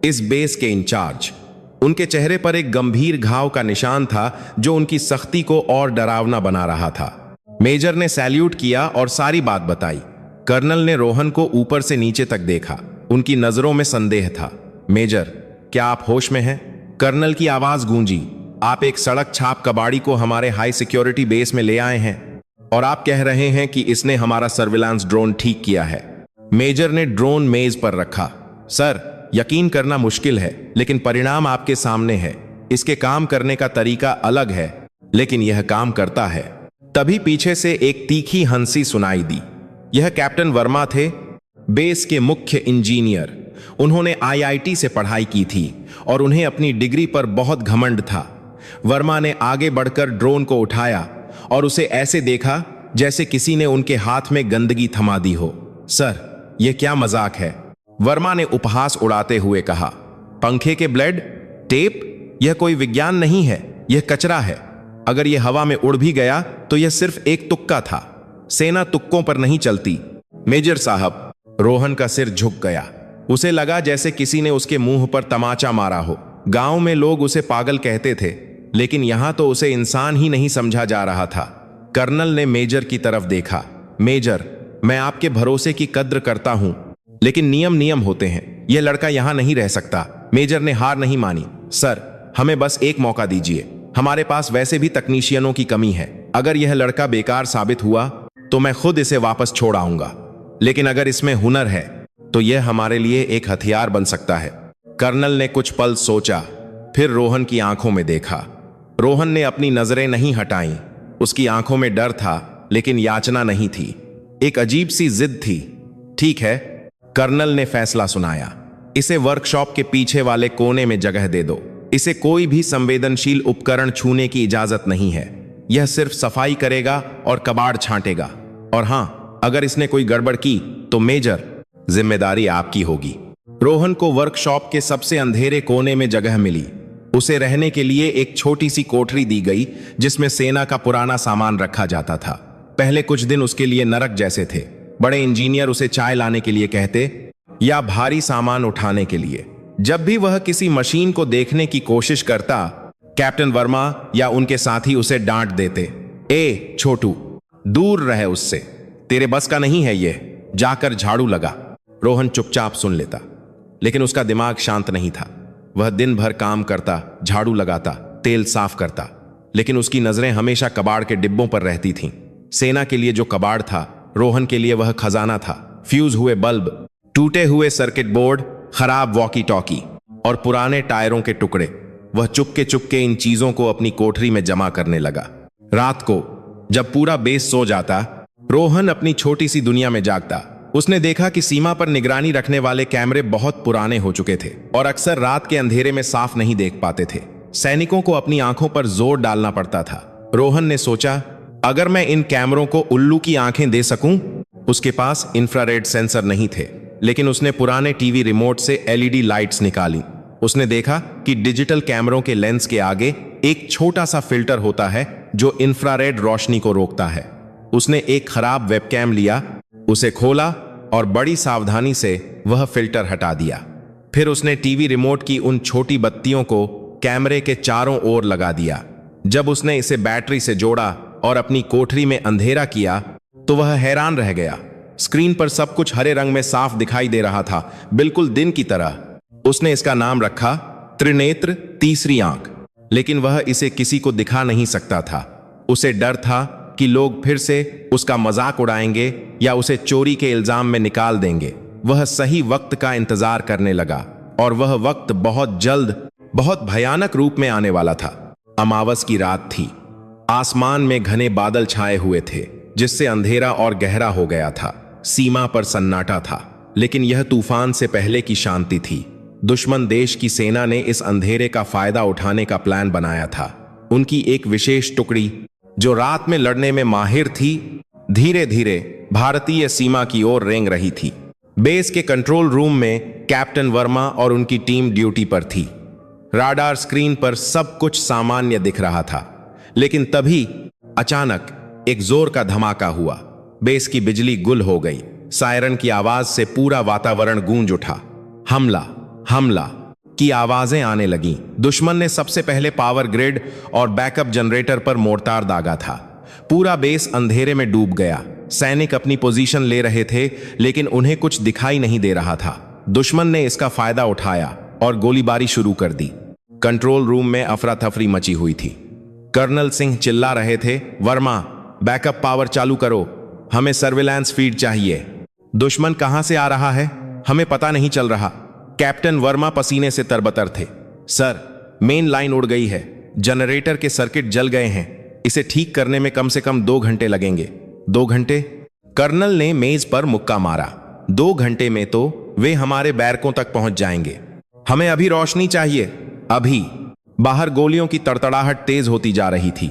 इस बेस के इंचार्ज। उनके चेहरे पर एक गंभीर घाव का निशान था जो उनकी सख्ती को और डरावना बना रहा था। मेजर ने सैल्यूट किया और सारी बात बताई। कर्नल ने रोहन को ऊपर से नीचे तक देखा। उनकी नजरों में संदेह था। मेजर, क्या आप होश में हैं? कर्नल की आवाज गूंजी। आप एक सड़क छाप कबाड़ी को हमारे हाई सिक्योरिटी बेस में ले आए हैं और आप कह रहे हैं कि इसने हमारा सर्विलांस ड्रोन ठीक किया है। मेजर ने ड्रोन मेज पर रखा। सर, यकीन करना मुश्किल है, लेकिन परिणाम आपके सामने है। इसके काम करने का तरीका अलग है, लेकिन यह काम करता है। तभी पीछे से एक तीखी हंसी सुनाई दी। यह कैप्टन वर्मा थे, बेस के मुख्य इंजीनियर। उन्होंने आईआईटी से पढ़ाई की थी और उन्हें अपनी डिग्री पर बहुत घमंड था। वर्मा ने आगे बढ़कर ड्रोन को उठाया और उसे ऐसे देखा जैसे किसी ने उनके हाथ में गंदगी थमा दी हो। सर, यह क्या मजाक है? वर्मा ने उपहास उड़ाते हुए कहा। पंखे के ब्लेड, टेप, यह कोई विज्ञान नहीं है, यह कचरा है। अगर यह हवा में उड़ भी गया तो यह सिर्फ एक तुक्का था। सेना तुक्कों पर नहीं चलती। मेजर साहब, रोहन का सिर झुक गया। उसे लगा जैसे किसी ने उसके मुंह पर तमाचा मारा हो। गांव में लोग उसे पागल कहते थे, लेकिन यहां तो उसे इंसान ही नहीं समझा जा रहा था। कर्नल ने मेजर की तरफ देखा। मेजर, मैं आपके भरोसे की कद्र करता हूं, लेकिन नियम नियम होते हैं। यह लड़का यहां नहीं रह सकता। मेजर ने हार नहीं मानी। सर, हमें बस एक मौका दीजिए। हमारे पास वैसे भी तकनीशियनों की कमी है। अगर यह लड़का बेकार साबित हुआ तो मैं खुद इसे वापस छोड़ आऊंगा, लेकिन अगर इसमें हुनर है तो यह हमारे लिए एक हथियार बन सकता है। कर्नल ने कुछ पल सोचा, फिर रोहन की आंखों में देखा। रोहन ने अपनी नजरें नहीं हटाईं। उसकी आंखों में डर था, लेकिन याचना नहीं थी। एक अजीब सी जिद थी। ठीक है, कर्नल ने फैसला सुनाया। इसे वर्कशॉप के पीछे वाले कोने में जगह दे दो। इसे कोई भी संवेदनशील उपकरण छूने की इजाजत नहीं है। यह सिर्फ सफाई करेगा और कबाड़ छांटेगा। और हां, अगर इसने कोई गड़बड़ की तो मेजर, जिम्मेदारी आपकी होगी। रोहन को वर्कशॉप के सबसे अंधेरे कोने में जगह मिली। उसे रहने के लिए एक छोटी सी कोठरी दी गई जिसमें सेना का पुराना सामान रखा जाता था। पहले कुछ दिन उसके लिए नरक जैसे थे। बड़े इंजीनियर उसे चाय लाने के लिए कहते या भारी सामान उठाने के लिए। जब भी वह किसी मशीन को देखने की कोशिश करता, कैप्टन वर्मा या उनके साथी उसे डांट देते। ए छोटू, दूर रहे उससे, तेरे बस का नहीं है ये, जाकर झाड़ू लगा। रोहन चुपचाप सुन लेता, लेकिन उसका दिमाग शांत नहीं था। वह दिन भर काम करता, झाड़ू लगाता, तेल साफ करता, लेकिन उसकी नजरें हमेशा कबाड़ के डिब्बों पर रहती थीं। सेना के लिए जो कबाड़ था, रोहन के लिए वह खजाना था। फ्यूज हुए बल्ब, टूटे हुए सर्किट बोर्ड, खराब वॉकी टॉकी और पुराने टायरों के टुकड़े। वह चुपके चुपके इन चीजों को अपनी कोठरी में जमा करने लगा। रात को जब पूरा बेस सो जाता, रोहन अपनी छोटी सी दुनिया में जागता। उसने देखा कि सीमा पर निगरानी रखने वाले कैमरे बहुत पुराने हो चुके थे और अक्सर रात के अंधेरे में साफ नहीं देख पाते थे। सैनिकों को अपनी आंखों पर जोर डालना पड़ता था। रोहन ने सोचा, अगर मैं इन कैमरों को उल्लू की आंखें दे सकूं। उसके पास इंफ्रारेड सेंसर नहीं थे, लेकिन उसने पुराने टीवी रिमोट से एलईडी लाइट्स निकाली। उसने देखा कि डिजिटल कैमरों के लेंस के आगे एक छोटा सा फिल्टर होता है जो इंफ्रारेड रोशनी को रोकता है। उसने एक खराब वेबकैम लिया, उसे खोला और बड़ी सावधानी से वह फिल्टर हटा दिया। फिर उसने टीवी रिमोट की उन छोटी बत्तियों को कैमरे के चारों ओर लगा दिया। जब उसने इसे बैटरी से जोड़ा और अपनी कोठरी में अंधेरा किया तो वह हैरान रह गया। स्क्रीन पर सब कुछ हरे रंग में साफ दिखाई दे रहा था, बिल्कुल दिन की तरह। उसने इसका नाम रखा त्रिनेत्र, तीसरी आंख, लेकिन वह इसे किसी को दिखा नहीं सकता था। उसे डर था कि लोग फिर से उसका मजाक उड़ाएंगे या उसे चोरी के इल्जाम में निकाल देंगे। वह सही वक्त का इंतजार करने लगा और वह वक्त बहुत जल्द, बहुत भयानक रूप में आने वाला था। अमावस की रात थी। आसमान में घने बादल छाए हुए थे, जिससे अंधेरा और गहरा हो गया था। सीमा पर सन्नाटा था, लेकिन यह तूफान से पहले की शांति थी। दुश्मन देश की सेना ने इस अंधेरे का फायदा उठाने का प्लान बनाया था। उनकी एक विशेष टुकड़ी जो रात में लड़ने में माहिर थी, धीरे धीरे भारतीय सीमा की ओर रेंग रही थी। बेस के कंट्रोल रूम में कैप्टन वर्मा और उनकी टीम ड्यूटी पर थी। राडार स्क्रीन पर सब कुछ सामान्य दिख रहा था, लेकिन तभी अचानक एक जोर का धमाका हुआ। बेस की बिजली गुल हो गई। सायरन की आवाज से पूरा वातावरण गूंज उठा। हमला हमला की आवाजें आने लगीं। दुश्मन ने सबसे पहले पावर ग्रिड और बैकअप जनरेटर पर मोर्टार दागा था। पूरा बेस अंधेरे में डूब गया। सैनिक अपनी पोजीशन ले रहे थे, लेकिन उन्हें कुछ दिखाई नहीं दे रहा था। दुश्मन ने इसका फायदा उठाया और गोलीबारी शुरू कर दी। कंट्रोल रूम में अफरा तफरी मची हुई थी। कर्नल सिंह चिल्ला रहे थे, वर्मा बैकअप पावर चालू करो, हमें सर्विलांस फीड चाहिए। दुश्मन कहां से आ रहा है हमें पता नहीं चल रहा। कैप्टन वर्मा पसीने से तरबतर थे। सर, मेन लाइन उड़ गई है, जनरेटर के सर्किट जल गए हैं, इसे ठीक करने में कम से कम 2 घंटे लगेंगे। 2 घंटे? कर्नल ने मेज पर मुक्का मारा। 2 घंटे में तो वे हमारे बैरकों तक पहुंच जाएंगे। हमें अभी रोशनी चाहिए, अभी। बाहर गोलियों की तड़तड़ाहट तेज होती जा रही थी।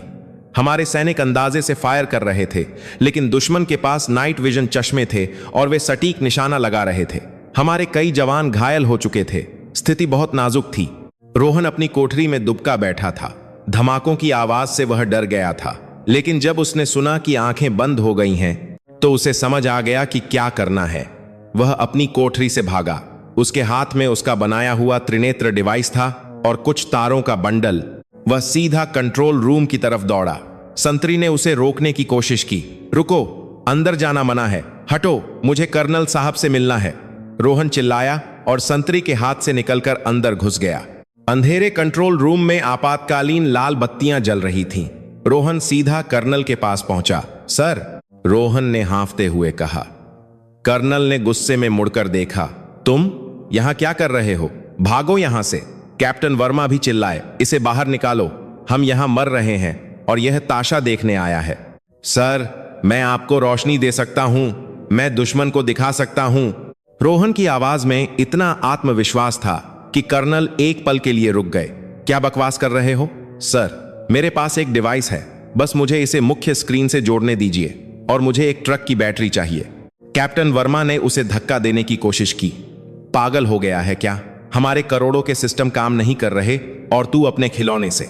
हमारे सैनिक अंदाजे से फायर कर रहे थे, लेकिन दुश्मन के पास नाइट विजन चश्मे थे और वे सटीक निशाना लगा रहे थे। हमारे कई जवान घायल हो चुके थे। स्थिति बहुत नाजुक थी। रोहन अपनी कोठरी में दुबका बैठा था। धमाकों की आवाज से वह डर गया था, लेकिन जब उसने सुना कि आंखें बंद हो गई हैं, तो उसे समझ आ गया कि क्या करना है। वह अपनी कोठरी से भागा। उसके हाथ में उसका बनाया हुआ त्रिनेत्र डिवाइस था और कुछ तारों का बंडल। वह सीधा कंट्रोल रूम की तरफ दौड़ा। संतरी ने उसे रोकने की कोशिश की। रुको, अंदर जाना मना है, हटो, मुझे कर्नल साहब से मिलना है। रोहन चिल्लाया और संतरी के हाथ से निकलकर अंदर घुस गया। अंधेरे कंट्रोल रूम में आपातकालीन लाल बत्तियां जल रही थीं। रोहन सीधा कर्नल के पास पहुंचा। सर, रोहन ने हांफते हुए कहा। कर्नल ने गुस्से में मुड़कर देखा। तुम यहां क्या कर रहे हो? भागो यहां से। कैप्टन वर्मा भी चिल्लाए, इसे बाहर निकालो, हम यहां मर रहे हैं और यह ताशा देखने आया है। सर, मैं आपको रोशनी दे सकता हूं, मैं दुश्मन को दिखा सकता हूं। रोहन की आवाज में इतना आत्मविश्वास था कि कर्नल एक पल के लिए रुक गए। क्या बकवास कर रहे हो? सर, मेरे पास एक डिवाइस है, बस मुझे इसे मुख्य स्क्रीन से जोड़ने दीजिए और मुझे एक ट्रक की बैटरी चाहिए। कैप्टन वर्मा ने उसे धक्का देने की कोशिश की। पागल हो गया है क्या? हमारे करोड़ों के सिस्टम काम नहीं कर रहे और तू अपने खिलौने से।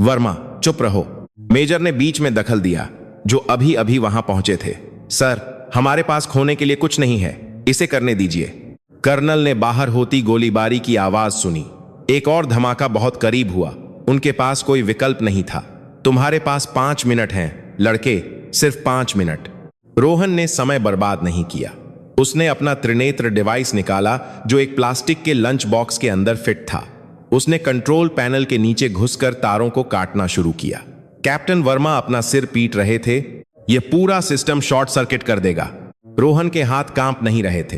वर्मा, चुप रहो। मेजर ने बीच में दखल दिया, जो अभी अभी वहां पहुंचे थे। सर, हमारे पास खोने के लिए कुछ नहीं है, इसे करने दीजिए। कर्नल ने बाहर होती गोलीबारी की आवाज सुनी। एक और धमाका बहुत करीब हुआ। उनके पास कोई विकल्प नहीं था। तुम्हारे पास 5 मिनट हैं लड़के, सिर्फ 5 मिनट। रोहन ने समय बर्बाद नहीं किया। उसने अपना त्रिनेत्र डिवाइस निकाला, जो एक प्लास्टिक के लंच बॉक्स के अंदर फिट था। उसने कंट्रोल पैनल के नीचे घुसकर तारों को काटना शुरू किया। कैप्टन वर्मा अपना सिर पीट रहे थे। यह पूरा सिस्टम शॉर्ट सर्किट कर देगा। रोहन के हाथ कांप नहीं रहे थे।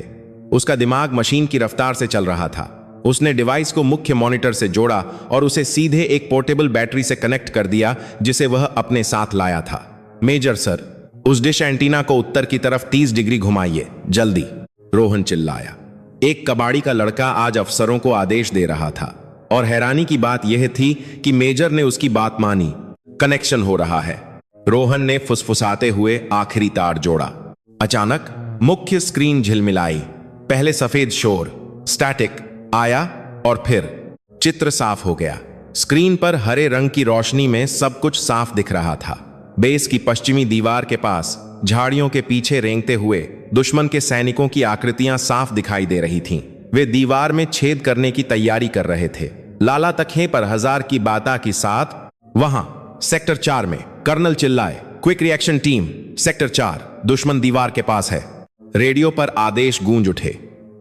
उसका दिमाग मशीन की रफ्तार से चल रहा था। उसने डिवाइस को मुख्य मॉनिटर से जोड़ा और उसे सीधे एक पोर्टेबल बैटरी से कनेक्ट कर दिया, जिसे वह अपने साथ लाया था। मेजर सर, उस डिश एंटीना को उत्तर की तरफ 30 डिग्री घुमाइए, जल्दी। रोहन चिल्लाया। एक कबाड़ी का लड़का आज अफसरों को आदेश दे रहा था, और हैरानी की बात यह थी कि मेजर ने उसकी बात मानी। कनेक्शन हो रहा है। रोहन ने फुसफुसाते हुए आखिरी तार जोड़ा। अचानक मुख्य स्क्रीन झिलमिलाई। पहले सफेद शोर, स्टैटिक आया और फिर चित्र साफ हो गया। स्क्रीन पर हरे रंग की रोशनी में सब कुछ साफ दिख रहा था। बेस की पश्चिमी दीवार के पास झाड़ियों के पीछे रेंगते हुए दुश्मन के सैनिकों की आकृतियां साफ दिखाई दे रही थीं। वे दीवार में छेद करने की तैयारी कर रहे थे। लाला तखे पर 1000 की बाता के साथ। वहां सेक्टर 4 में कर्नल चिल्लाए, क्विक रिएक्शन टीम, सेक्टर 4, दुश्मन दीवार के पास है। रेडियो पर आदेश गूंज उठे।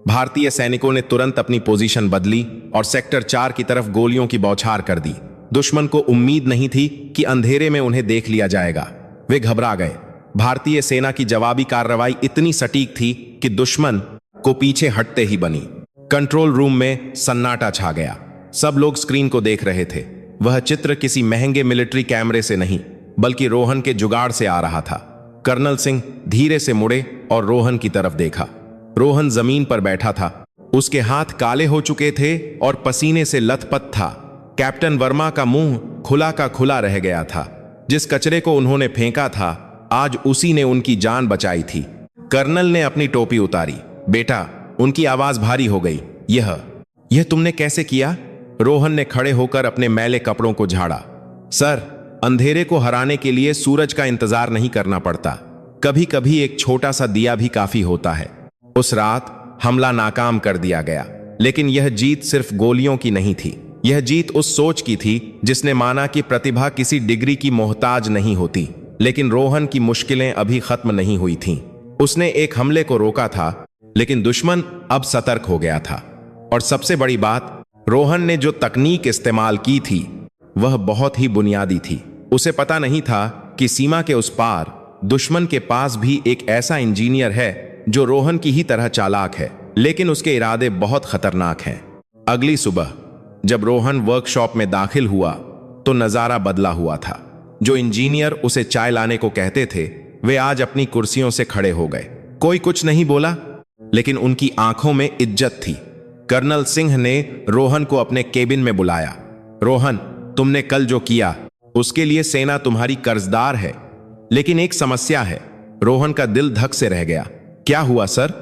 भारतीय सैनिकों ने तुरंत अपनी पोजीशन बदली और सेक्टर 4 की तरफ गोलियों की बौछार कर दी। दुश्मन को उम्मीद नहीं थी कि अंधेरे में उन्हें देख लिया जाएगा। वे घबरा गए। भारतीय सेना की जवाबी कार्रवाई इतनी सटीक थी कि दुश्मन को पीछे हटते ही बनी। कंट्रोल रूम में सन्नाटा छा गया। सब लोग स्क्रीन को देख रहे थे। वह चित्र किसी महंगे मिलिट्री कैमरे से नहीं, बल्कि रोहन के जुगाड़ से आ रहा था। कर्नल सिंह धीरे से मुड़े और रोहन की तरफ देखा। रोहन जमीन पर बैठा था। उसके हाथ काले हो चुके थे और पसीने से लथपथ था। कैप्टन वर्मा का मुंह खुला का खुला रह गया था। जिस कचरे को उन्होंने फेंका था, आज उसी ने उनकी जान बचाई थी। कर्नल ने अपनी टोपी उतारी। बेटा, उनकी आवाज भारी हो गई। यह तुमने कैसे किया? रोहन ने खड़े होकर अपने मैले कपड़ों को झाड़ा। सर, अंधेरे को हराने के लिए सूरज का इंतजार नहीं करना पड़ता। कभी कभी एक छोटा सा दिया भी काफी होता है। उस रात हमला नाकाम कर दिया गया, लेकिन यह जीत सिर्फ गोलियों की नहीं थी। यह जीत उस सोच की थी जिसने माना कि प्रतिभा किसी डिग्री की मोहताज नहीं होती। लेकिन रोहन की मुश्किलें अभी खत्म नहीं हुई थीं। उसने एक हमले को रोका था, लेकिन दुश्मन अब सतर्क हो गया था। और सबसे बड़ी बात, रोहन ने जो तकनीक इस्तेमाल की थी वह बहुत ही बुनियादी थी। उसे पता नहीं था कि सीमा के उस पार दुश्मन के पास भी एक ऐसा इंजीनियर है जो रोहन की ही तरह चालाक है, लेकिन उसके इरादे बहुत खतरनाक हैं। अगली सुबह जब रोहन वर्कशॉप में दाखिल हुआ तो नजारा बदला हुआ था। जो इंजीनियर उसे चाय लाने को कहते थे, वे आज अपनी कुर्सियों से खड़े हो गए। कोई कुछ नहीं बोला, लेकिन उनकी आंखों में इज्जत थी। कर्नल सिंह ने रोहन को अपने केबिन में बुलाया। रोहन, तुमने कल जो किया उसके लिए सेना तुम्हारी कर्जदार है, लेकिन एक समस्या है। रोहन का दिल धक से रह गया। क्या हुआ सर?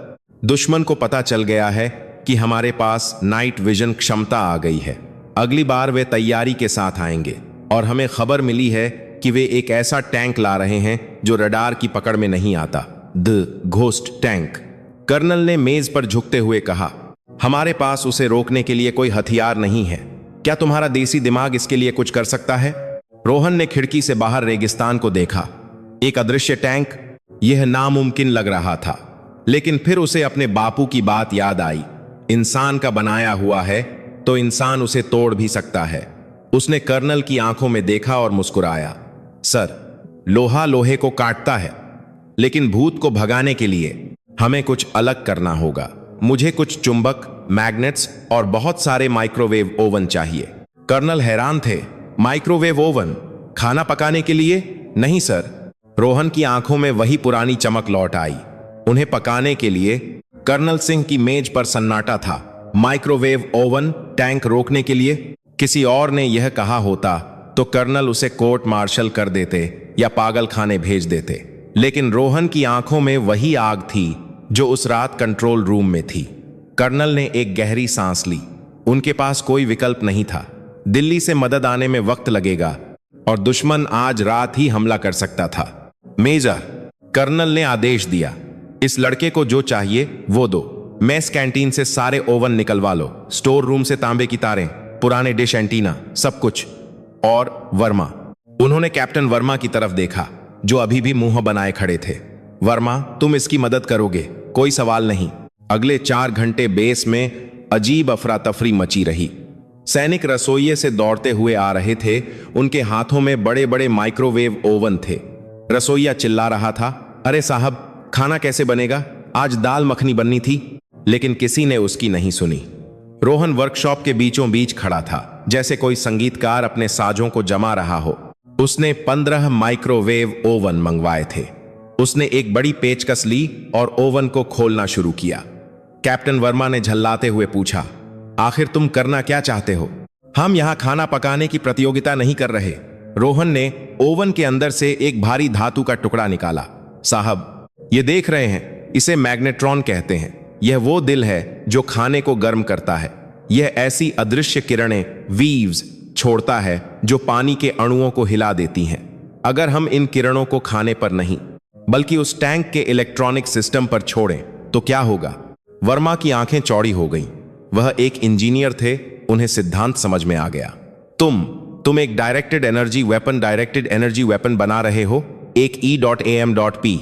दुश्मन को पता चल गया है कि हमारे पास नाइट विजन क्षमता आ गई है। अगली बार वे तैयारी के साथ आएंगे और हमें खबर मिली है कि वे एक ऐसा टैंक ला रहे हैं जो रडार की पकड़ में नहीं आता, द घोस्ट टैंक। कर्नल ने मेज पर झुकते हुए कहा, हमारे पास उसे रोकने के लिए कोई हथियार नहीं है। क्या तुम्हारा देसी दिमाग इसके लिए कुछ कर सकता है? रोहन ने खिड़की से बाहर रेगिस्तान को देखा। एक अदृश्य टैंक, यह नामुमकिन लग रहा था, लेकिन फिर उसे अपने बापू की बात याद आई। इंसान का बनाया हुआ है तो इंसान उसे तोड़ भी सकता है। उसने कर्नल की आंखों में देखा और मुस्कुराया। सर, लोहा लोहे को काटता है, लेकिन भूत को भगाने के लिए हमें कुछ अलग करना होगा। मुझे कुछ चुंबक, मैग्नेट्स और बहुत सारे माइक्रोवेव ओवन चाहिए। कर्नल हैरान थे। Microwave oven? खाना पकाने के लिए? नहीं सर। रोहन की आंखों में वही पुरानी चमक लौट आई। उन्हें पकाने के लिए? कर्नल सिंह की मेज पर सन्नाटा था। माइक्रोवेव ओवन टैंक रोकने के लिए? किसी और ने यह कहा होता तो कर्नल उसे कोर्ट मार्शल कर देते या पागल खाने भेज देते, लेकिन रोहन की आंखों में वही आग थी जो उस रात कंट्रोल रूम में थी। कर्नल ने एक गहरी सांस ली। उनके पास कोई विकल्प नहीं था। दिल्ली से मदद आने में वक्त लगेगा और दुश्मन आज रात ही हमला कर सकता था। मेजर, कर्नल ने आदेश दिया, इस लड़के को जो चाहिए वो दो। मेस कैंटीन से सारे ओवन निकलवा लो, स्टोर रूम से तांबे की तारें, पुराने डिश एंटीना, सब कुछ। और वर्मा। उन्होंने कैप्टन वर्मा की तरफ देखा जो अभी भी मुंह बनाए खड़े थे। वर्मा, तुम इसकी मदद करोगे, कोई सवाल नहीं। अगले 4 घंटे बेस में अजीब अफरा तफरी मची रही। सैनिक रसोइये से दौड़ते हुए आ रहे थे। उनके हाथों में बड़े बड़े माइक्रोवेव ओवन थे। रसोइया चिल्ला रहा था, अरे साहब, खाना कैसे बनेगा? आज दाल मखनी बननी थी। लेकिन किसी ने उसकी नहीं सुनी। रोहन वर्कशॉप के बीचों बीच खड़ा था, जैसे कोई संगीतकार अपने साजों को जमा रहा हो। उसने 15 माइक्रोवेव ओवन मंगवाए थे। उसने एक बड़ी पेचकस ली और ओवन को खोलना शुरू किया। कैप्टन वर्मा ने झल्लाते हुए पूछा, आखिर तुम करना क्या चाहते हो? हम यहां खाना पकाने की प्रतियोगिता नहीं कर रहे। रोहन ने ओवन के अंदर से एक भारी धातु का टुकड़ा निकाला। साहब, ये देख रहे हैं, इसे मैग्नेट्रॉन कहते हैं। यह वो दिल है जो खाने को गर्म करता है। यह ऐसी अदृश्य किरणें, वीव्स छोड़ता है जो पानी के अणुओं को हिला देती हैं। अगर हम इन किरणों को खाने पर नहीं, बल्कि उस टैंक के इलेक्ट्रॉनिक सिस्टम पर छोड़ें तो क्या होगा? वर्मा की आंखें चौड़ी हो गईं। वह एक इंजीनियर थे, उन्हें सिद्धांत समझ में आ गया। तुम एक डायरेक्टेड एनर्जी वेपन बना रहे हो, एक E.AM.P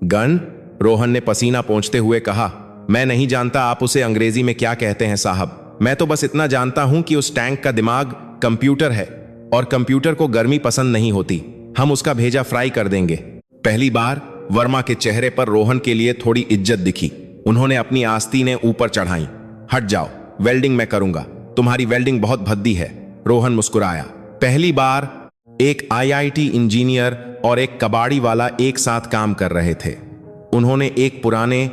गन? रोहन ने पसीना पोंछते हुए कहा, मैं नहीं जानता आप उसे अंग्रेजी में क्या कहते हैं साहब। मैं तो बस इतना जानता हूं कि उस टैंक का दिमाग कंप्यूटर है और कंप्यूटर को गर्मी पसंद नहीं होती। हम उसका भेजा फ्राई कर देंगे। पहली बार वर्मा के चेहरे पर रोहन के लिए थोड़ी इज्जत दिखी। उन्होंने अपनी आस्तीनें ऊपर चढ़ाई। हट जाओ, वेल्डिंग मैं करूंगा। तुम्हारी वेल्डिंग बहुत भद्दी है। रोहन मुस्कुराया। पहली बार एक IIT इंजीनियर और एक कबाड़ी वाला एक साथ काम कर रहे थे। उन्होंने एक पुराने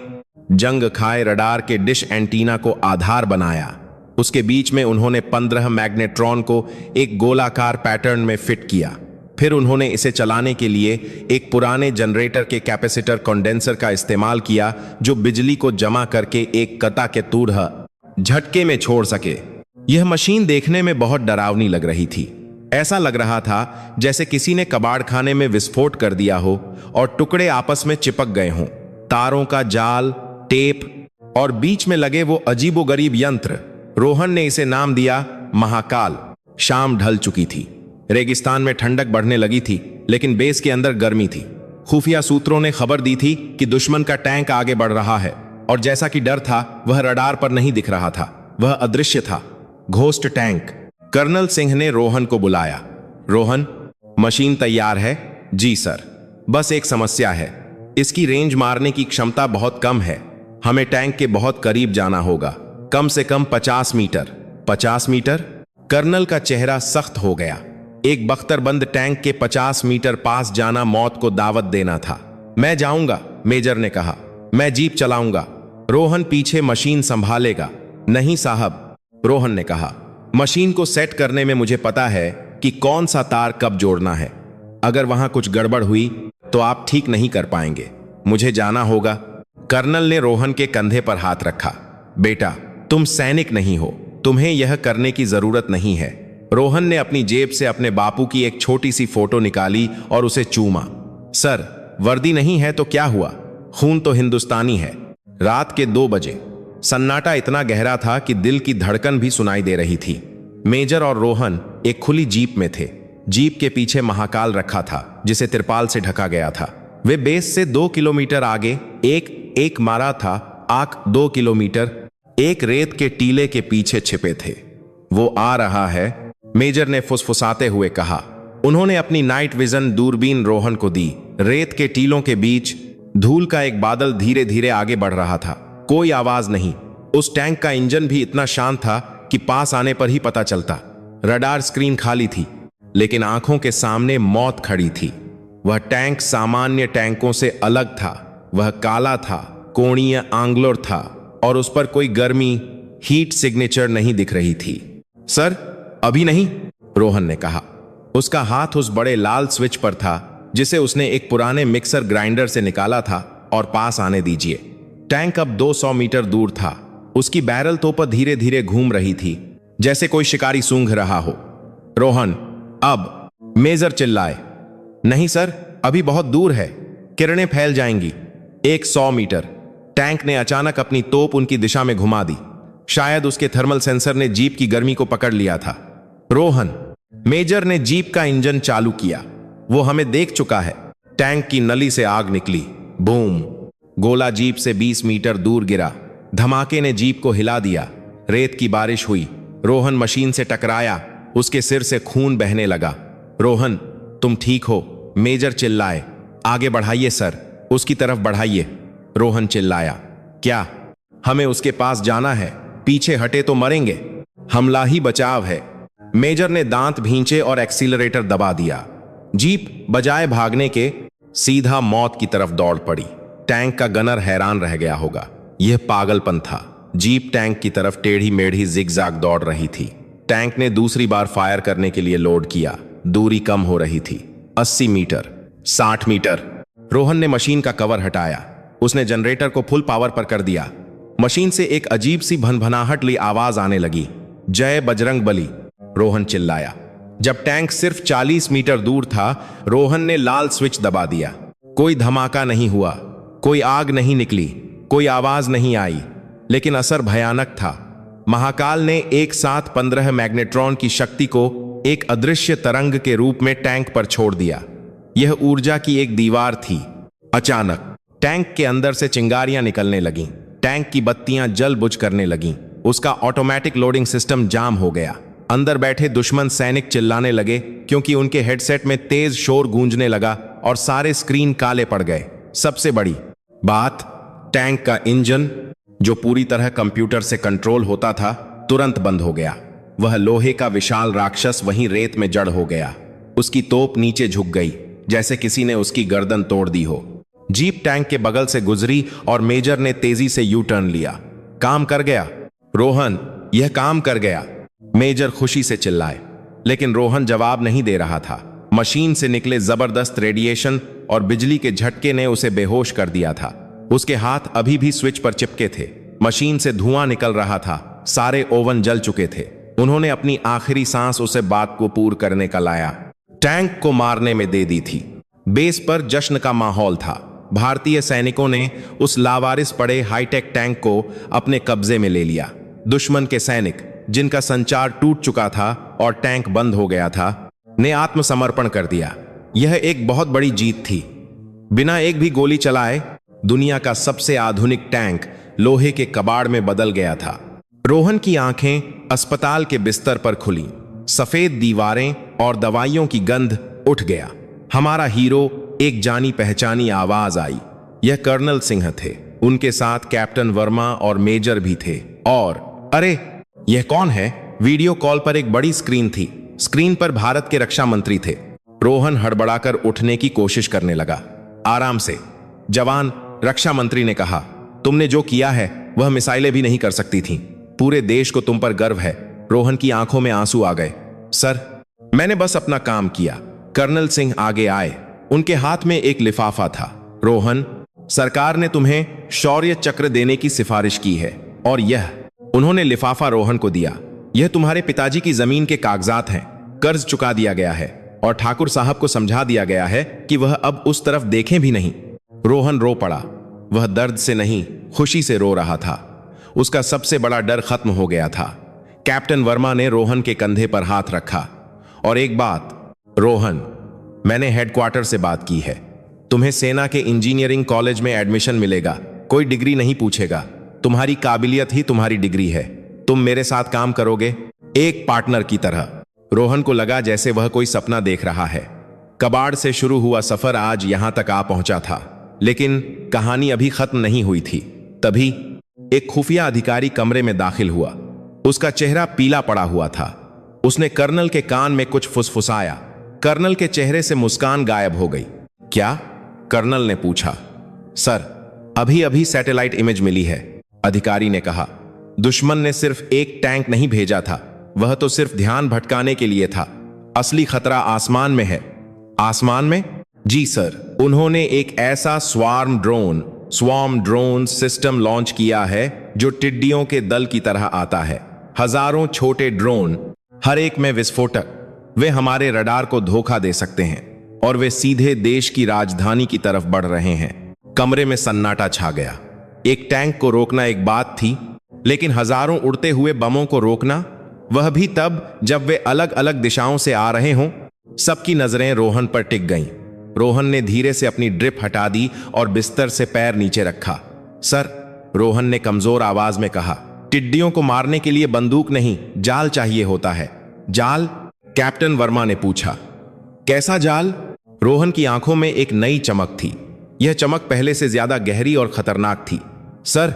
जंग खाए रडार के डिश एंटीना को आधार बनाया। उसके बीच में उन्होंने 15 मैग्नेट्रॉन को एक गोलाकार पैटर्न में फिट किया। फिर उन्होंने इसे चलाने के लिए एक पुराने जनरेटर के कैपेसिटर कंडेंसर का इस्तेमाल किया, जो बिजली को जमा करके एक कता के तूड़ झटके में छोड़ सके। यह मशीन देखने में बहुत डरावनी लग रही थी। ऐसा लग रहा था जैसे किसी ने कबाड़ खाने में विस्फोट कर दिया हो और टुकड़े आपस में चिपक गए हों। तारों का जाल, टेप और बीच में लगे वो अजीबोगरीब यंत्र। रोहन ने इसे नाम दिया महाकाल। शाम ढल चुकी थी। रेगिस्तान में ठंडक बढ़ने लगी थी, लेकिन बेस के अंदर गर्मी थी। खुफिया सूत्रों ने खबर दी थी कि दुश्मन का टैंक आगे बढ़ रहा है, और जैसा कि डर था, वह रडार पर नहीं दिख रहा था। वह अदृश्य था, घोस्ट टैंक। कर्नल सिंह ने रोहन को बुलाया। रोहन, मशीन तैयार है? जी सर। बस एक समस्या है, इसकी रेंज मारने की क्षमता बहुत कम है। हमें टैंक के बहुत करीब जाना होगा, कम से कम 50 मीटर। 50 मीटर? कर्नल का चेहरा सख्त हो गया। एक बख्तरबंद टैंक के 50 मीटर पास जाना मौत को दावत देना था। मैं जाऊंगा, मेजर ने कहा। मैं जीप चलाऊंगा, रोहन पीछे मशीन संभालेगा। नहीं साहब, रोहन ने कहा। मशीन को सेट करने में मुझे पता है कि कौन सा तार कब जोड़ना है। अगर वहां कुछ गड़बड़ हुई तो आप ठीक नहीं कर पाएंगे। मुझे जाना होगा। कर्नल ने रोहन के कंधे पर हाथ रखा। बेटा, तुम सैनिक नहीं हो, तुम्हें यह करने की जरूरत नहीं है। रोहन ने अपनी जेब से अपने बापू की एक छोटी सी फोटो निकाली और उसे चूमा। सर, वर्दी नहीं है तो क्या हुआ, खून तो हिंदुस्तानी है। रात के 2 बजे। सन्नाटा इतना गहरा था कि दिल की धड़कन भी सुनाई दे रही थी। मेजर और रोहन एक खुली जीप में थे। जीप के पीछे महाकाल रखा था, जिसे तिरपाल से ढका गया था। वे बेस से 2 किलोमीटर आगे एक मारा था। आंख 2 किलोमीटर एक रेत के टीले के पीछे छिपे थे। वो आ रहा है, मेजर ने फुसफुसाते हुए कहा। उन्होंने अपनी नाइट विजन दूरबीन रोहन को दी। रेत के टीलों के बीच धूल का एक बादल धीरे धीरे आगे बढ़ रहा था। कोई आवाज नहीं। उस टैंक का इंजन भी इतना शांत था कि पास आने पर ही पता चलता। रडार स्क्रीन खाली थी, लेकिन आंखों के सामने मौत खड़ी थी। वह टैंक सामान्य टैंकों से अलग था। वह काला था, कोणीय आंग्लोर था, और उस पर कोई गर्मी, हीट सिग्नेचर नहीं दिख रही थी। सर, अभी नहीं, रोहन ने कहा। उसका हाथ उस बड़े लाल स्विच पर था, जिसे उसने एक पुराने मिक्सर ग्राइंडर से निकाला था। और पास आने दीजिए। टैंक अब 200 मीटर दूर था। उसकी बैरल तोप धीरे धीरे घूम रही थी, जैसे कोई शिकारी सूंघ रहा हो। रोहन, अब, मेजर चिल्लाए। नहीं सर, अभी बहुत दूर है, किरणें फैल जाएंगी। 100 मीटर। टैंक ने अचानक अपनी तोप उनकी दिशा में घुमा दी। शायद उसके थर्मल सेंसर ने जीप की गर्मी को पकड़ लिया था। रोहन, मेजर ने जीप का इंजन चालू किया। वो हमें देख चुका है। टैंक की नली से आग निकली। बूम। गोला जीप से 20 मीटर दूर गिरा। धमाके ने जीप को हिला दिया। रेत की बारिश हुई। रोहन मशीन से टकराया। उसके सिर से खून बहने लगा। रोहन, तुम ठीक हो? मेजर चिल्लाए। आगे बढ़ाइए सर, उसकी तरफ बढ़ाइए। रोहन चिल्लाया। क्या? हमें उसके पास जाना है, पीछे हटे तो मरेंगे। हमला ही बचाव है। मेजर ने दांत भींचे और एक्सीलरेटर दबा दिया। जीप बजाय भागने के सीधा मौत की तरफ दौड़ पड़ी। टैंक का गनर हैरान रह गया होगा। यह पागलपन था। जीप टैंक की तरफ टेढ़ी मेढ़ी जिगजैग दौड़ रही थी। टैंक ने दूसरी बार फायर करने के लिए लोड किया। दूरी कम हो रही थी। 80 मीटर, 60 मीटर। रोहन ने मशीन का कवर हटाया। उसने जनरेटर को फुल पावर पर कर दिया। मशीन से एक अजीब सी भनभनाहट ली आवाज आने लगी। जय बजरंग बली, रोहन चिल्लाया। जब टैंक सिर्फ 40 मीटर दूर था, रोहन ने लाल स्विच दबा दिया। कोई धमाका नहीं हुआ, कोई आग नहीं निकली, कोई आवाज नहीं आई, लेकिन असर भयानक था। महाकाल ने एक साथ 15 मैग्नेट्रॉन की शक्ति को एक अदृश्य तरंग के रूप में टैंक पर छोड़ दिया। यह ऊर्जा की एक दीवार थी। अचानक टैंक के अंदर से चिंगारियां निकलने लगीं। टैंक की बत्तियां जल बुझ करने लगीं। उसका ऑटोमेटिक लोडिंग सिस्टम जाम हो गया। अंदर बैठे दुश्मन सैनिक चिल्लाने लगे, क्योंकि उनके हेडसेट में तेज शोर गूंजने लगा और सारे स्क्रीन काले पड़ गए। सबसे बड़ी बात, टैंक का इंजन, जो पूरी तरह कंप्यूटर से कंट्रोल होता था, तुरंत बंद हो गया। वह लोहे का विशाल राक्षस वहीं रेत में जड़ हो गया। उसकी तोप नीचे झुक गई, जैसे किसी ने उसकी गर्दन तोड़ दी हो। जीप टैंक के बगल से गुजरी और मेजर ने तेजी से यू टर्न लिया। काम कर गया रोहन, यह काम कर गया, मेजर खुशी से चिल्लाए। लेकिन रोहन जवाब नहीं दे रहा था। मशीन से निकले जबरदस्त रेडिएशन और बिजली के झटके ने उसे बेहोश कर दिया था। उसके हाथ अभी भी स्विच पर चिपके थे। मशीन से धुआं निकल रहा था। सारे ओवन जल चुके थे। उन्होंने अपनी आखिरी सांस उसे बात को पूर्ण करने का लाया। टैंक को मारने में दे दी थी। बेस पर जश्न का माहौल था। भारतीय सैनिकों ने उस लावारिस पड़े हाईटेक टैंक को अपने कब्जे में ले लिया। दुश्मन के सैनिक, जिनका संचार टूट चुका था और टैंक बंद हो गया था, ने आत्मसमर्पण कर दिया। यह एक बहुत बड़ी जीत थी। बिना एक भी गोली चलाए दुनिया का सबसे आधुनिक टैंक लोहे के कबाड़ में बदल गया था। रोहन की आंखें अस्पताल के बिस्तर पर खुली। सफेद दीवारें और दवाइयों की गंध उठ गया। हमारा हीरो, एक जानी पहचानी आवाज आई। यह कर्नल सिंह थे। उनके साथ कैप्टन वर्मा और मेजर भी थे। और अरे, यह कौन है? वीडियो कॉल पर एक बड़ी स्क्रीन थी। स्क्रीन पर भारत के रक्षा मंत्री थे। रोहन हड़बड़ाकर उठने की कोशिश करने लगा। आराम से जवान, रक्षा मंत्री ने कहा। तुमने जो किया है वह मिसाइलें भी नहीं कर सकती थीं। पूरे देश को तुम पर गर्व है। रोहन की आंखों में आंसू आ गए। सर, मैंने बस अपना काम किया। कर्नल सिंह आगे आए। उनके हाथ में एक लिफाफा था। रोहन, सरकार ने तुम्हें शौर्य चक्र देने की सिफारिश की है और यह, उन्होंने लिफाफा रोहन को दिया, यह तुम्हारे पिताजी की जमीन के कागजात हैं। कर्ज चुका दिया गया है और ठाकुर साहब को समझा दिया गया है कि वह अब उस तरफ देखें भी नहीं। रोहन रो पड़ा। वह दर्द से नहीं, खुशी से रो रहा था। उसका सबसे बड़ा डर खत्म हो गया था। कैप्टन वर्मा ने रोहन के कंधे पर हाथ रखा। और एक बात रोहन, मैंने हेडक्वार्टर से बात की है। तुम्हें सेना के इंजीनियरिंग कॉलेज में एडमिशन मिलेगा। कोई डिग्री नहीं पूछेगा। तुम्हारी काबिलियत ही तुम्हारी डिग्री है। तुम मेरे साथ काम करोगे, एक पार्टनर की तरह। रोहन को लगा जैसे वह कोई सपना देख रहा है। कबाड़ से शुरू हुआ सफर आज यहां तक आ पहुंचा था। लेकिन कहानी अभी खत्म नहीं हुई थी। तभी एक खुफिया अधिकारी कमरे में दाखिल हुआ। उसका चेहरा पीला पड़ा हुआ था। उसने कर्नल के कान में कुछ फुसफुसाया। कर्नल के चेहरे से मुस्कान गायब हो गई। क्या? कर्नल ने पूछा। सर, अभी अभी सैटेलाइट इमेज मिली है, अधिकारी ने कहा। दुश्मन ने सिर्फ एक टैंक नहीं भेजा था। वह तो सिर्फ ध्यान भटकाने के लिए था। असली खतरा आसमान में है। आसमान में? जी सर, उन्होंने एक ऐसा स्वार्म ड्रोन सिस्टम लॉन्च किया है जो टिड्डियों के दल की तरह आता है। हजारों छोटे ड्रोन, हर एक में विस्फोटक। वे हमारे रडार को धोखा दे सकते हैं और वे सीधे देश की राजधानी की तरफ बढ़ रहे हैं। कमरे में सन्नाटा छा गया। एक टैंक को रोकना एक बात थी, लेकिन हजारों उड़ते हुए बमों को रोकना, वह भी तब जब वे अलग अलग दिशाओं से आ रहे हों। सबकी नजरें रोहन पर टिक गईं। रोहन ने धीरे से अपनी ड्रिप हटा दी और बिस्तर से पैर नीचे रखा। सर, रोहन ने कमजोर आवाज में कहा, टिड्डियों को मारने के लिए बंदूक नहीं, जाल चाहिए होता है। जाल? कैप्टन वर्मा ने पूछा। कैसा जाल? रोहन की आंखों में एक नई चमक थी। यह चमक पहले से ज्यादा गहरी और खतरनाक थी। सर,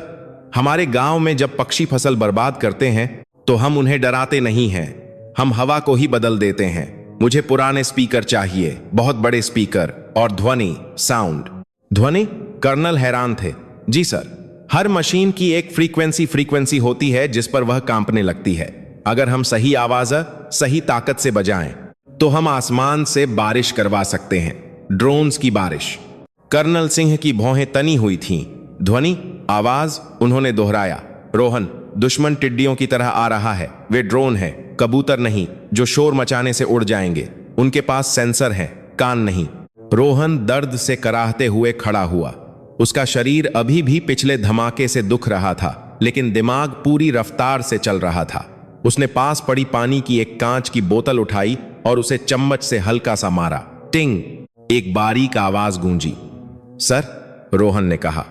हमारे गांव में जब पक्षी फसल बर्बाद करते हैं तो हम उन्हें डराते नहीं हैं, हम हवा को ही बदल देते हैं। मुझे पुराने स्पीकर चाहिए, बहुत बड़े स्पीकर, और ध्वनि, साउंड। ध्वनि? कर्नल हैरान थे। जी सर, हर मशीन की एक फ्रीक्वेंसी होती है जिस पर वह कांपने लगती है। अगर हम सही आवाज, सही ताकत से बजाएं तो हम आसमान से बारिश करवा सकते हैं, ड्रोन्स की बारिश। कर्नल सिंह की भौहें तनी हुई थीं। ध्वनि, आवाज, उन्होंने दोहराया। रोहन, दुश्मन टिड्डियों की तरह आ रहा है। वे ड्रोन हैं, कबूतर नहीं, जो शोर मचाने से उड़ जाएंगे। उनके पास सेंसर हैं, कान नहीं। रोहन दर्द से कराहते हुए खड़ा हुआ। उसका शरीर अभी भी पिछले धमाके से दुख रहा था, लेकिन दिमाग पूरी रफ्तार से चल रहा था। उसने पास पड़ी पानी की एक कांच की बोतल उठाई और उसे चम्मच से हल्का सा मारा। टिंग, एक बारीक आवाज गूंजी। सर, रोहन ने कहा,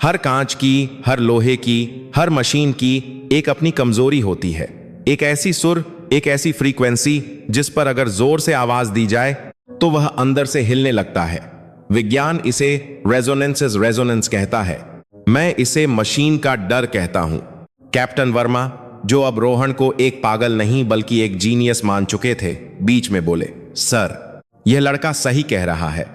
हर कांच की, हर लोहे की, हर मशीन की एक अपनी कमजोरी होती है। एक ऐसी सुर, एक ऐसी फ्रीक्वेंसी जिस पर अगर जोर से आवाज दी जाए तो वह अंदर से हिलने लगता है। विज्ञान इसे रेजोनेंस कहता है। मैं इसे मशीन का डर कहता हूं। कैप्टन वर्मा, जो अब रोहन को एक पागल नहीं बल्कि एक जीनियस मान चुके थे, बीच में बोले, सर, यह लड़का सही कह रहा है।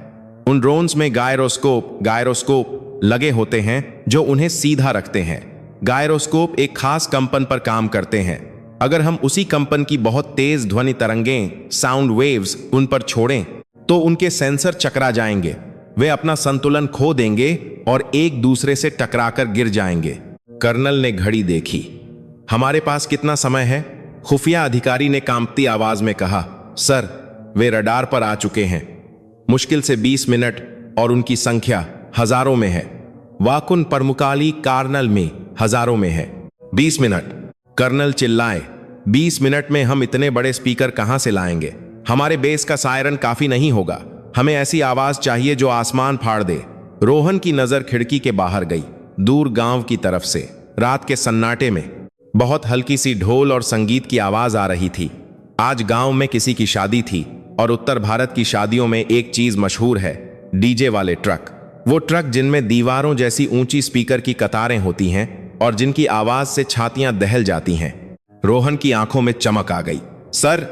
उन ड्रोन्स में गायरोस्कोप लगे होते हैं जो उन्हें सीधा रखते हैं। गायरोस्कोप एक खास कंपन पर काम करते हैं। अगर हम उसी कंपन की बहुत तेज ध्वनि तरंगें, साउंड वेव्स उन पर छोड़ें तो उनके सेंसर चकरा जाएंगे, वे अपना संतुलन खो देंगे और एक दूसरे से टकराकर गिर जाएंगे। कर्नल ने घड़ी देखी। हमारे पास कितना समय है? खुफिया अधिकारी ने कांपती आवाज में कहा। सर, वे रडार पर आ चुके हैं। मुश्किल से 20 मिनट और उनकी संख्या हजारों में है। वाकुन परमुकाली कार्नल में हजारों में है। 20 मिनट, कर्नल चिल्लाए। 20 मिनट में हम इतने बड़े स्पीकर कहां से लाएंगे? हमारे बेस का सायरन काफी नहीं होगा। हमें ऐसी आवाज चाहिए जो आसमान फाड़ दे। रोहन की नजर खिड़की के बाहर गई, दूर गांव की तरफ से। रात के सन्नाटे में बहुत हल्की सी ढोल और संगीत की आवाज आ रही थी। आज गांव में किसी की शादी थी और उत्तर भारत की शादियों में एक चीज मशहूर है, डीजे वाले ट्रक। वो ट्रक जिनमें दीवारों जैसी ऊंची स्पीकर की कतारें होती हैं और जिनकी आवाज से छातियां दहल जाती हैं। रोहन की आंखों में चमक आ गई। सर,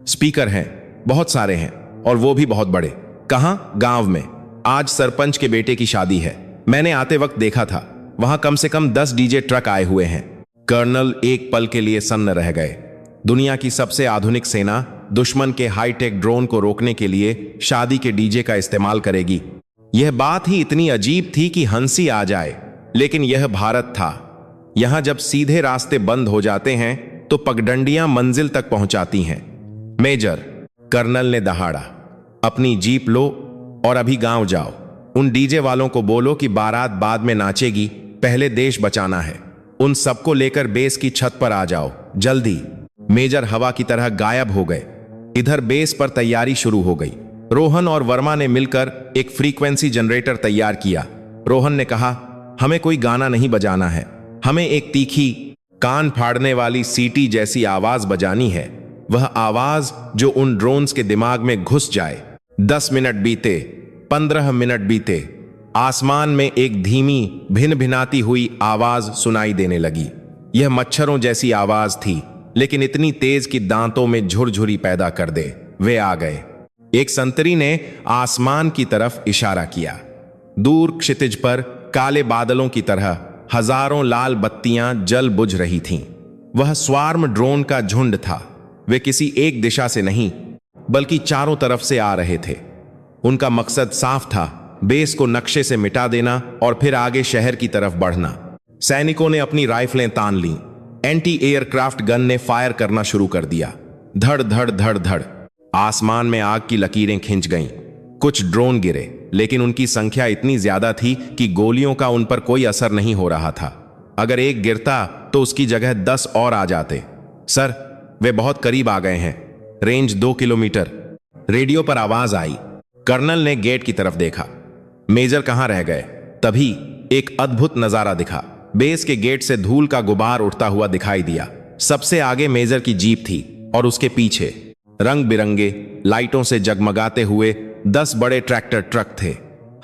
स्पीकर हैं, बहुत सारे हैं, और वो भी बहुत बड़े। कहां? गांव में। आज सरपंच के बेटे की शादी है। मैंने आते वक्त देखा था। वहां कम से कम 10 डीजे ट्रक आए हुए हैं। कर्नल एक पल के लिए सन्न रह गए। दुनिया की सबसे आधुनिक सेना दुश्मन के हाईटेक ड्रोन को रोकने के लिए शादी के डीजे का इस्तेमाल करेगी। यह बात ही इतनी अजीब थी कि हंसी आ जाए, लेकिन यह भारत था। यहां जब सीधे रास्ते बंद हो जाते हैं तो पगडंडियां मंजिल तक पहुंचाती हैं। मेजर, कर्नल ने दहाड़ा, अपनी जीप लो और अभी गांव जाओ। उन डीजे वालों को बोलो कि बारात बाद में नाचेगी, पहले देश बचाना है। उन सबको लेकर बेस की छत पर आ जाओ, जल्दी। मेजर हवा की तरह गायब हो गए। इधर बेस पर तैयारी शुरू हो गई। रोहन और वर्मा ने मिलकर एक फ्रीक्वेंसी जनरेटर तैयार किया। रोहन ने कहा, हमें कोई गाना नहीं बजाना है, हमें एक तीखी, कान फाड़ने वाली सीटी जैसी आवाज बजानी है। वह आवाज जो उन ड्रोन्स के दिमाग में घुस जाए। 10 मिनट बीते, 15 मिनट बीते। आसमान में एक धीमी, भिन भिनाती हुई आवाज सुनाई देने लगी। यह मच्छरों जैसी आवाज थी, लेकिन इतनी तेज कि दांतों में झुरझुरी पैदा कर दे। वे आ गए। एक संतरी ने आसमान की तरफ इशारा किया। दूर क्षितिज पर काले बादलों की तरह हजारों लाल बत्तियां जल बुझ रही थीं। वह स्वार्म ड्रोन का झुंड था। वे किसी एक दिशा से नहीं, बल्कि चारों तरफ से आ रहे थे। उनका मकसद साफ था, बेस को नक्शे से मिटा देना और फिर आगे शहर की तरफ बढ़ना। सैनिकों ने अपनी राइफलें तान लीं। एंटी एयरक्राफ्ट गन ने फायर करना शुरू कर दिया। धड़ धड़ धड़ धड़। आसमान में आग की लकीरें खिंच गईं। कुछ ड्रोन गिरे, लेकिन उनकी संख्या इतनी ज्यादा थी कि गोलियों का उन पर कोई असर नहीं हो रहा था। अगर एक गिरता तो उसकी जगह 10 और आ जाते। सर, वे बहुत करीब आ गए हैं। Range 2 kilometre. रेडियो पर आवाज आई। कर्नल ने गेट की तरफ देखा। मेजर कहां रह गए? तभी एक अद्भुत नजारा दिखा। बेस के गेट से धूल का गुबार उठता हुआ दिखाई दिया। सबसे आगे मेजर की जीप थी और उसके पीछे रंग बिरंगे लाइटों से जगमगाते हुए 10 बड़े ट्रैक्टर ट्रक थे।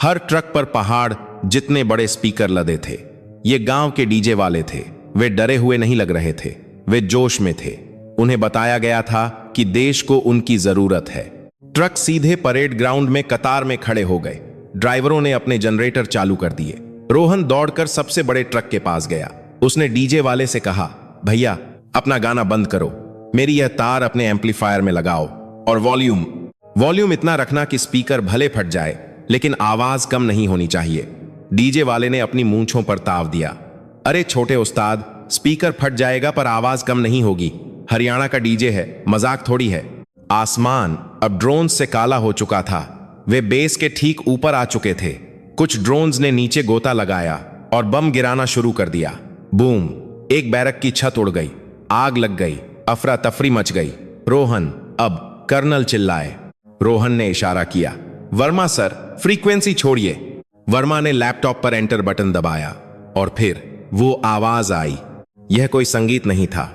हर ट्रक पर पहाड़ जितने बड़े स्पीकर लदे थे। ये गांव के डीजे वाले थे। वे डरे हुए नहीं लग रहे थे, वे जोश में थे। उन्हें बताया गया था कि देश को उनकी जरूरत है। ट्रक सीधे परेड ग्राउंड में कतार में खड़े हो गए। ड्राइवरों ने अपने जनरेटर चालू कर दिए। रोहन दौड़कर सबसे बड़े ट्रक के पास गया। उसने डीजे वाले से कहा, भैया, अपना गाना बंद करो, मेरी यह तार अपने एम्पलीफायर में लगाओ और वॉल्यूम इतना रखना कि स्पीकर भले फट जाए, लेकिन आवाज कम नहीं होनी चाहिए। डीजे वाले ने अपनी मूंछों पर ताव दिया। अरे छोटे उस्ताद, स्पीकर फट जाएगा पर आवाज कम नहीं होगी। हरियाणा का डीजे है, मजाक थोड़ी है। आसमान अब ड्रोन से काला हो चुका था। वे बेस के ठीक ऊपर आ चुके थे। कुछ ड्रोन्स ने नीचे गोता लगाया और बम गिराना शुरू कर दिया। बूम! एक बैरक की छत उड़ गई। आग लग गई। अफरा तफरी मच गई। रोहन, अब! कर्नल चिल्लाए। रोहन ने इशारा किया। वर्मा सर, फ्रीक्वेंसी छोड़िए। वर्मा ने लैपटॉप पर एंटर बटन दबाया और फिर वो आवाज आई। यह कोई संगीत नहीं था।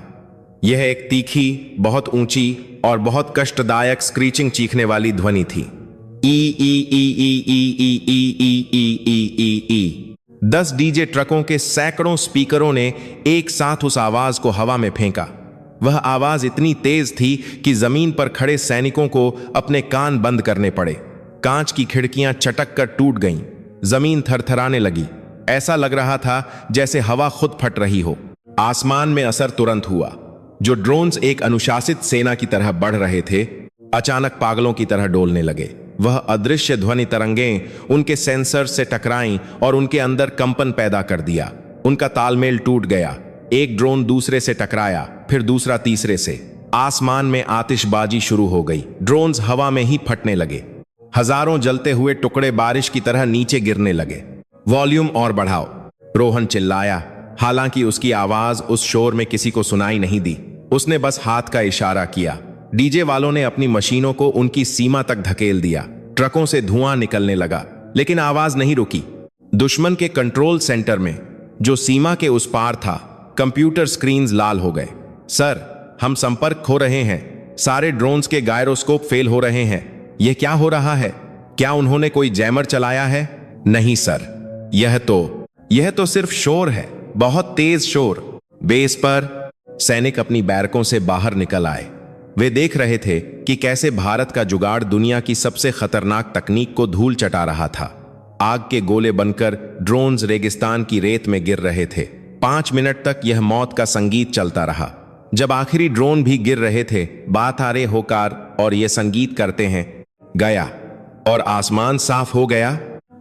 यह एक तीखी, बहुत ऊंची और बहुत कष्टदायक स्क्रीचिंग चीखने वाली ध्वनि थी। ई ई ई ई ई ई ई ई ई ई ई ई। 10 डीजे ट्रकों के सैकड़ों स्पीकरों ने एक साथ उस आवाज को हवा में फेंका। वह आवाज इतनी तेज थी कि जमीन पर खड़े सैनिकों को अपने कान बंद करने पड़े। कांच की खिड़कियां चटक कर टूट गईं, जमीन थरथराने लगी। ऐसा लग रहा था जैसे हवा खुद फट रही हो। आसमान में असर तुरंत हुआ। जो ड्रोन्स एक अनुशासित सेना की तरह बढ़ रहे थे, अचानक पागलों की तरह डोलने लगे। वह अदृश्य ध्वनि तरंगें उनके सेंसर से टकराईं और उनके अंदर कंपन पैदा कर दिया। उनका तालमेल टूट गया। एक ड्रोन दूसरे से टकराया, फिर दूसरा तीसरे से। आसमान में आतिशबाजी शुरू हो गई। ड्रोन्स हवा में ही फटने लगे। हजारों जलते हुए टुकड़े बारिश की तरह नीचे गिरने लगे। वॉल्यूम और बढ़ाओ, रोहन चिल्लाया। हालांकि उसकी आवाज उस शोर में किसी को सुनाई नहीं दी। उसने बस हाथ का इशारा किया। डीजे वालों ने अपनी मशीनों को उनकी सीमा तक धकेल दिया। ट्रकों से धुआं निकलने लगा, लेकिन आवाज नहीं रुकी। दुश्मन के कंट्रोल सेंटर में, जो सीमा के उस पार था, कंप्यूटर स्क्रीन्स लाल हो गए। सर, हम संपर्क खो रहे हैं। सारे ड्रोन्स के गायरोस्कोप फेल हो रहे हैं। यह क्या हो रहा है? क्या उन्होंने कोई जैमर चलाया है? नहीं सर, यह तो सिर्फ शोर है, बहुत तेज शोर। बेस पर सैनिक अपनी बैरकों से बाहर निकल आए। वे देख रहे थे कि कैसे भारत का जुगाड़ दुनिया की सबसे खतरनाक तकनीक को धूल चटा रहा था। आग के गोले बनकर ड्रोन्स रेगिस्तान की रेत में गिर रहे थे। 5 मिनट तक यह मौत का संगीत चलता रहा। जब आखिरी ड्रोन भी गिर रहे थे, बात आ रहे होकार और ये संगीत करते हैं गया और आसमान साफ हो गया।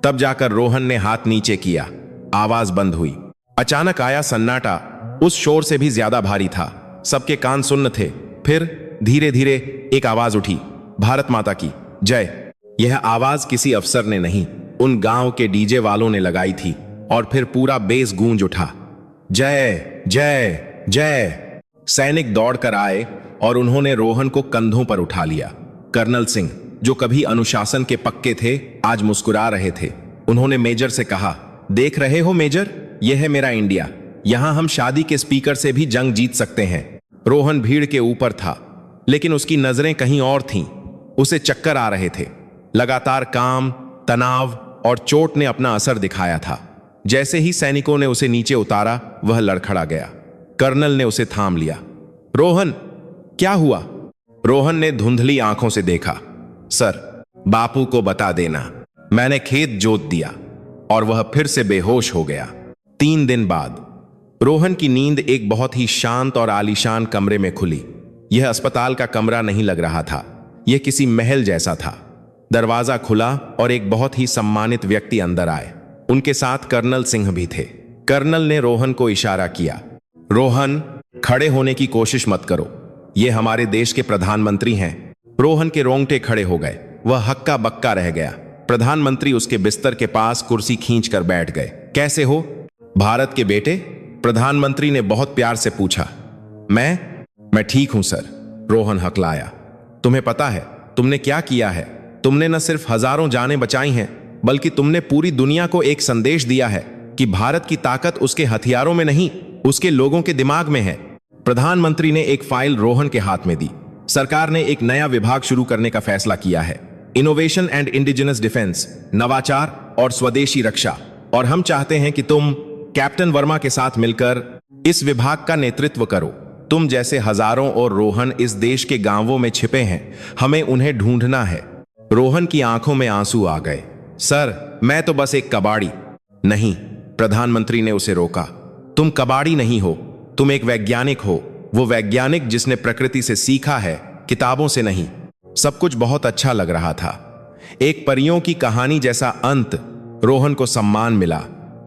तब जाकर रोहन ने हाथ नीचे किया। आवाज बंद हुई। अचानक आया सन्नाटा। उस शोर से भी ज्यादा भारी था। सबके कान सुन्न थे। फिर धीरे धीरे एक आवाज उठी, भारत माता की जय। यह आवाज किसी अफसर ने नहीं, उन गांव के डीजे वालों ने लगाई थी। और फिर पूरा बेस गूंज उठा, जय जय जय। सैनिक दौड़कर आए और उन्होंने रोहन को कंधों पर उठा लिया। कर्नल सिंह, जो कभी अनुशासन के पक्के थे, आज मुस्कुरा रहे थे। उन्होंने मेजर से कहा, देख रहे हो मेजर, यह है मेरा इंडिया। यहां हम शादी के स्पीकर से भी जंग जीत सकते हैं। रोहन भीड़ के ऊपर था, लेकिन उसकी नजरें कहीं और थीं। उसे चक्कर आ रहे थे। लगातार काम, तनाव और चोट ने अपना असर दिखाया था। जैसे ही सैनिकों ने उसे नीचे उतारा, वह लड़खड़ा गया। कर्नल ने उसे थाम लिया। रोहन, क्या हुआ? रोहन ने धुंधली आंखों से देखा। सर, बापू को बता देना, मैंने खेत जोत दिया। और वह फिर से बेहोश हो गया। 3 दिन बाद रोहन की नींद एक बहुत ही शांत और आलीशान कमरे में खुली। यह अस्पताल का कमरा नहीं लग रहा था, यह किसी महल जैसा था। दरवाजा खुला और एक बहुत ही सम्मानित व्यक्ति अंदर आए। उनके साथ कर्नल सिंह भी थे। कर्नल ने रोहन को इशारा किया, रोहन, खड़े होने की कोशिश मत करो, ये हमारे देश के प्रधानमंत्री हैं। रोहन के रोंगटे खड़े हो गए। वह हक्का बक्का रह गया। प्रधानमंत्री उसके बिस्तर के पास कुर्सी खींचकर बैठ गए। कैसे हो भारत के बेटे? प्रधानमंत्री ने बहुत प्यार से पूछा। मैं ठीक हूं सर, रोहन हकलाया। तुम्हें पता है तुमने क्या किया है? तुमने न सिर्फ हजारों जानें बचाई हैं, बल्कि तुमने पूरी दुनिया को एक संदेश दिया है कि भारत की ताकत उसके हथियारों में नहीं, उसके लोगों के दिमाग में है। प्रधानमंत्री ने एक फाइल रोहन के हाथ में दी। सरकार ने एक नया विभाग शुरू करने का फैसला किया है, इनोवेशन एंड इंडिजिनस डिफेंस, नवाचार और स्वदेशी रक्षा। और हम चाहते हैं कि तुम कैप्टन वर्मा के साथ मिलकर इस विभाग का नेतृत्व करो। तुम जैसे हजारों और रोहन इस देश के गांवों में छिपे हैं, हमें उन्हें ढूंढना है। रोहन की आंखों में आंसू आ गए। सर, मैं तो बस एक कबाड़ी। नहीं, प्रधानमंत्री ने उसे रोका। तुम कबाड़ी नहीं हो, तुम एक वैज्ञानिक हो। वो वैज्ञानिक जिसने प्रकृति से सीखा है, किताबों से नहीं। सब कुछ बहुत अच्छा लग रहा था, एक परियों की कहानी जैसा अंत। रोहन को सम्मान मिला,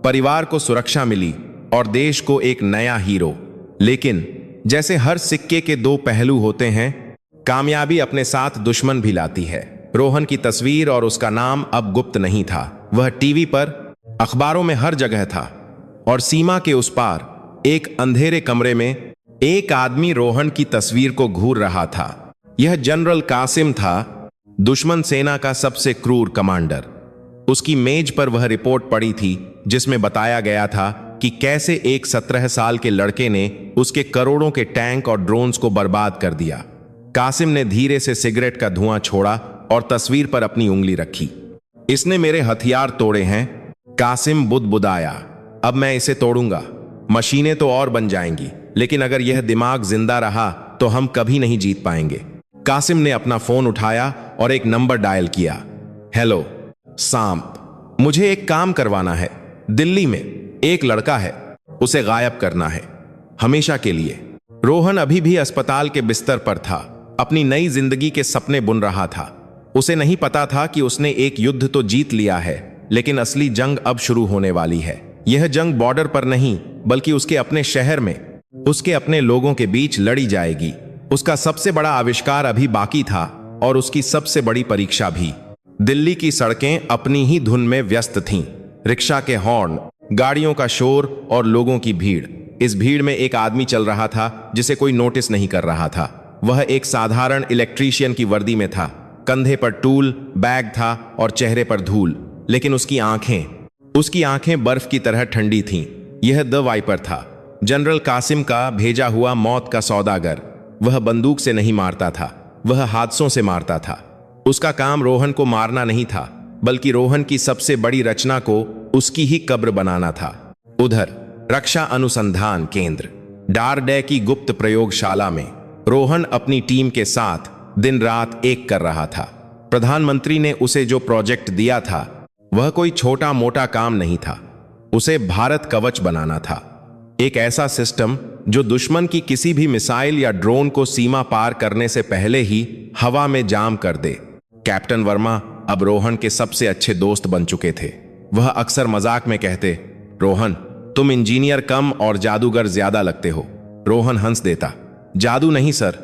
परिवार को सुरक्षा मिली और देश को एक नया हीरो। लेकिन जैसे हर सिक्के के 2 पहलू होते हैं, कामयाबी अपने साथ दुश्मन भी लाती है। रोहन की तस्वीर और उसका नाम अब गुप्त नहीं था। वह टीवी पर, अखबारों में हर जगह था। और सीमा के उस पार एक अंधेरे कमरे में एक आदमी रोहन की तस्वीर को घूर रहा था। यह जनरल कासिम था, दुश्मन सेना का सबसे क्रूर कमांडर। उसकी मेज पर वह रिपोर्ट पड़ी थी जिसमें बताया गया था कि कैसे एक 17 साल के लड़के ने उसके करोड़ों के टैंक और ड्रोन्स को बर्बाद कर दिया। कासिम ने धीरे से सिगरेट का धुआं छोड़ा और तस्वीर पर अपनी उंगली रखी। इसने मेरे हथियार तोड़े हैं, कासिम बुदबुदाया। अब मैं इसे तोड़ूंगा। मशीनें तो और बन जाएंगी, लेकिन अगर यह दिमाग जिंदा रहा तो हम कभी नहीं जीत पाएंगे। कासिम ने अपना फोन उठाया और एक नंबर डायल किया। हेलो सांप, मुझे एक काम करवाना है। दिल्ली में एक लड़का है, उसे गायब करना है हमेशा के लिए। रोहन अभी भी अस्पताल के बिस्तर पर था, अपनी नई जिंदगी के सपने बुन रहा था। उसे नहीं पता था कि उसने एक युद्ध तो जीत लिया है, लेकिन असली जंग अब शुरू होने वाली है। यह जंग बॉर्डर पर नहीं, बल्कि उसके अपने शहर में, उसके अपने लोगों के बीच लड़ी जाएगी। उसका सबसे बड़ा आविष्कार अभी बाकी था और उसकी सबसे बड़ी परीक्षा भी। दिल्ली की सड़कें अपनी ही धुन में व्यस्त थीं। रिक्शा के हॉर्न, गाड़ियों का शोर और लोगों की भीड़। इस भीड़ में एक आदमी चल रहा था जिसे कोई नोटिस नहीं कर रहा था। वह एक साधारण इलेक्ट्रीशियन की वर्दी में था। कंधे पर टूल बैग था और चेहरे पर धूल, लेकिन उसकी आंखें बर्फ की तरह ठंडी थीं। यह द वाइपर था, जनरल कासिम का भेजा हुआ मौत का सौदागर। वह बंदूक से नहीं मारता था, वह हादसों से मारता था। उसका काम रोहन को मारना नहीं था, बल्कि रोहन की सबसे बड़ी रचना को उसकी ही कब्र बनाना था। उधर रक्षा अनुसंधान केंद्र डारडे की गुप्त प्रयोगशाला में रोहन अपनी टीम के साथ दिन रात एक कर रहा था। प्रधानमंत्री ने उसे जो प्रोजेक्ट दिया था वह कोई छोटा मोटा काम नहीं था। उसे भारत कवच बनाना था, एक ऐसा सिस्टम जो दुश्मन की किसी भी मिसाइल या ड्रोन को सीमा पार करने से पहले ही हवा में जाम कर दे। कैप्टन वर्मा अब रोहन के सबसे अच्छे दोस्त बन चुके थे। वह अक्सर मजाक में कहते, रोहन तुम इंजीनियर कम और जादूगर ज्यादा लगते हो। रोहन हंस देता, जादू नहीं सर,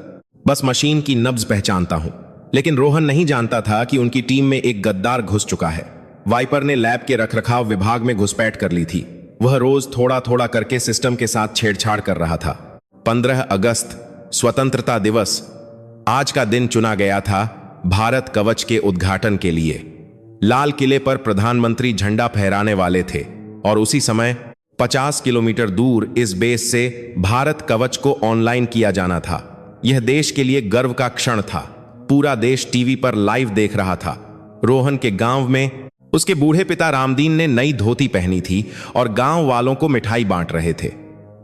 बस मशीन की नब्ज पहचानता हूं। लेकिन रोहन नहीं जानता था कि उनकी टीम में एक गद्दार घुस चुका है। वाइपर ने लैब के रखरखाव विभाग में घुसपैठ कर ली थी। वह रोज थोड़ा थोड़ा करके सिस्टम के साथ छेड़छाड़ कर रहा था। 15 अगस्त स्वतंत्रता दिवस। आज का दिन चुना गया था भारत कवच के उद्घाटन के लिए। लाल किले पर प्रधानमंत्री झंडा फहराने वाले थे और उसी समय 50 किलोमीटर दूर इस बेस से भारत कवच को ऑनलाइन किया जाना था। यह देश के लिए गर्व का क्षण था। पूरा देश टीवी पर लाइव देख रहा था। रोहन के गांव में उसके बूढ़े पिता रामदीन ने नई धोती पहनी थी और गांव वालों को मिठाई बांट रहे थे।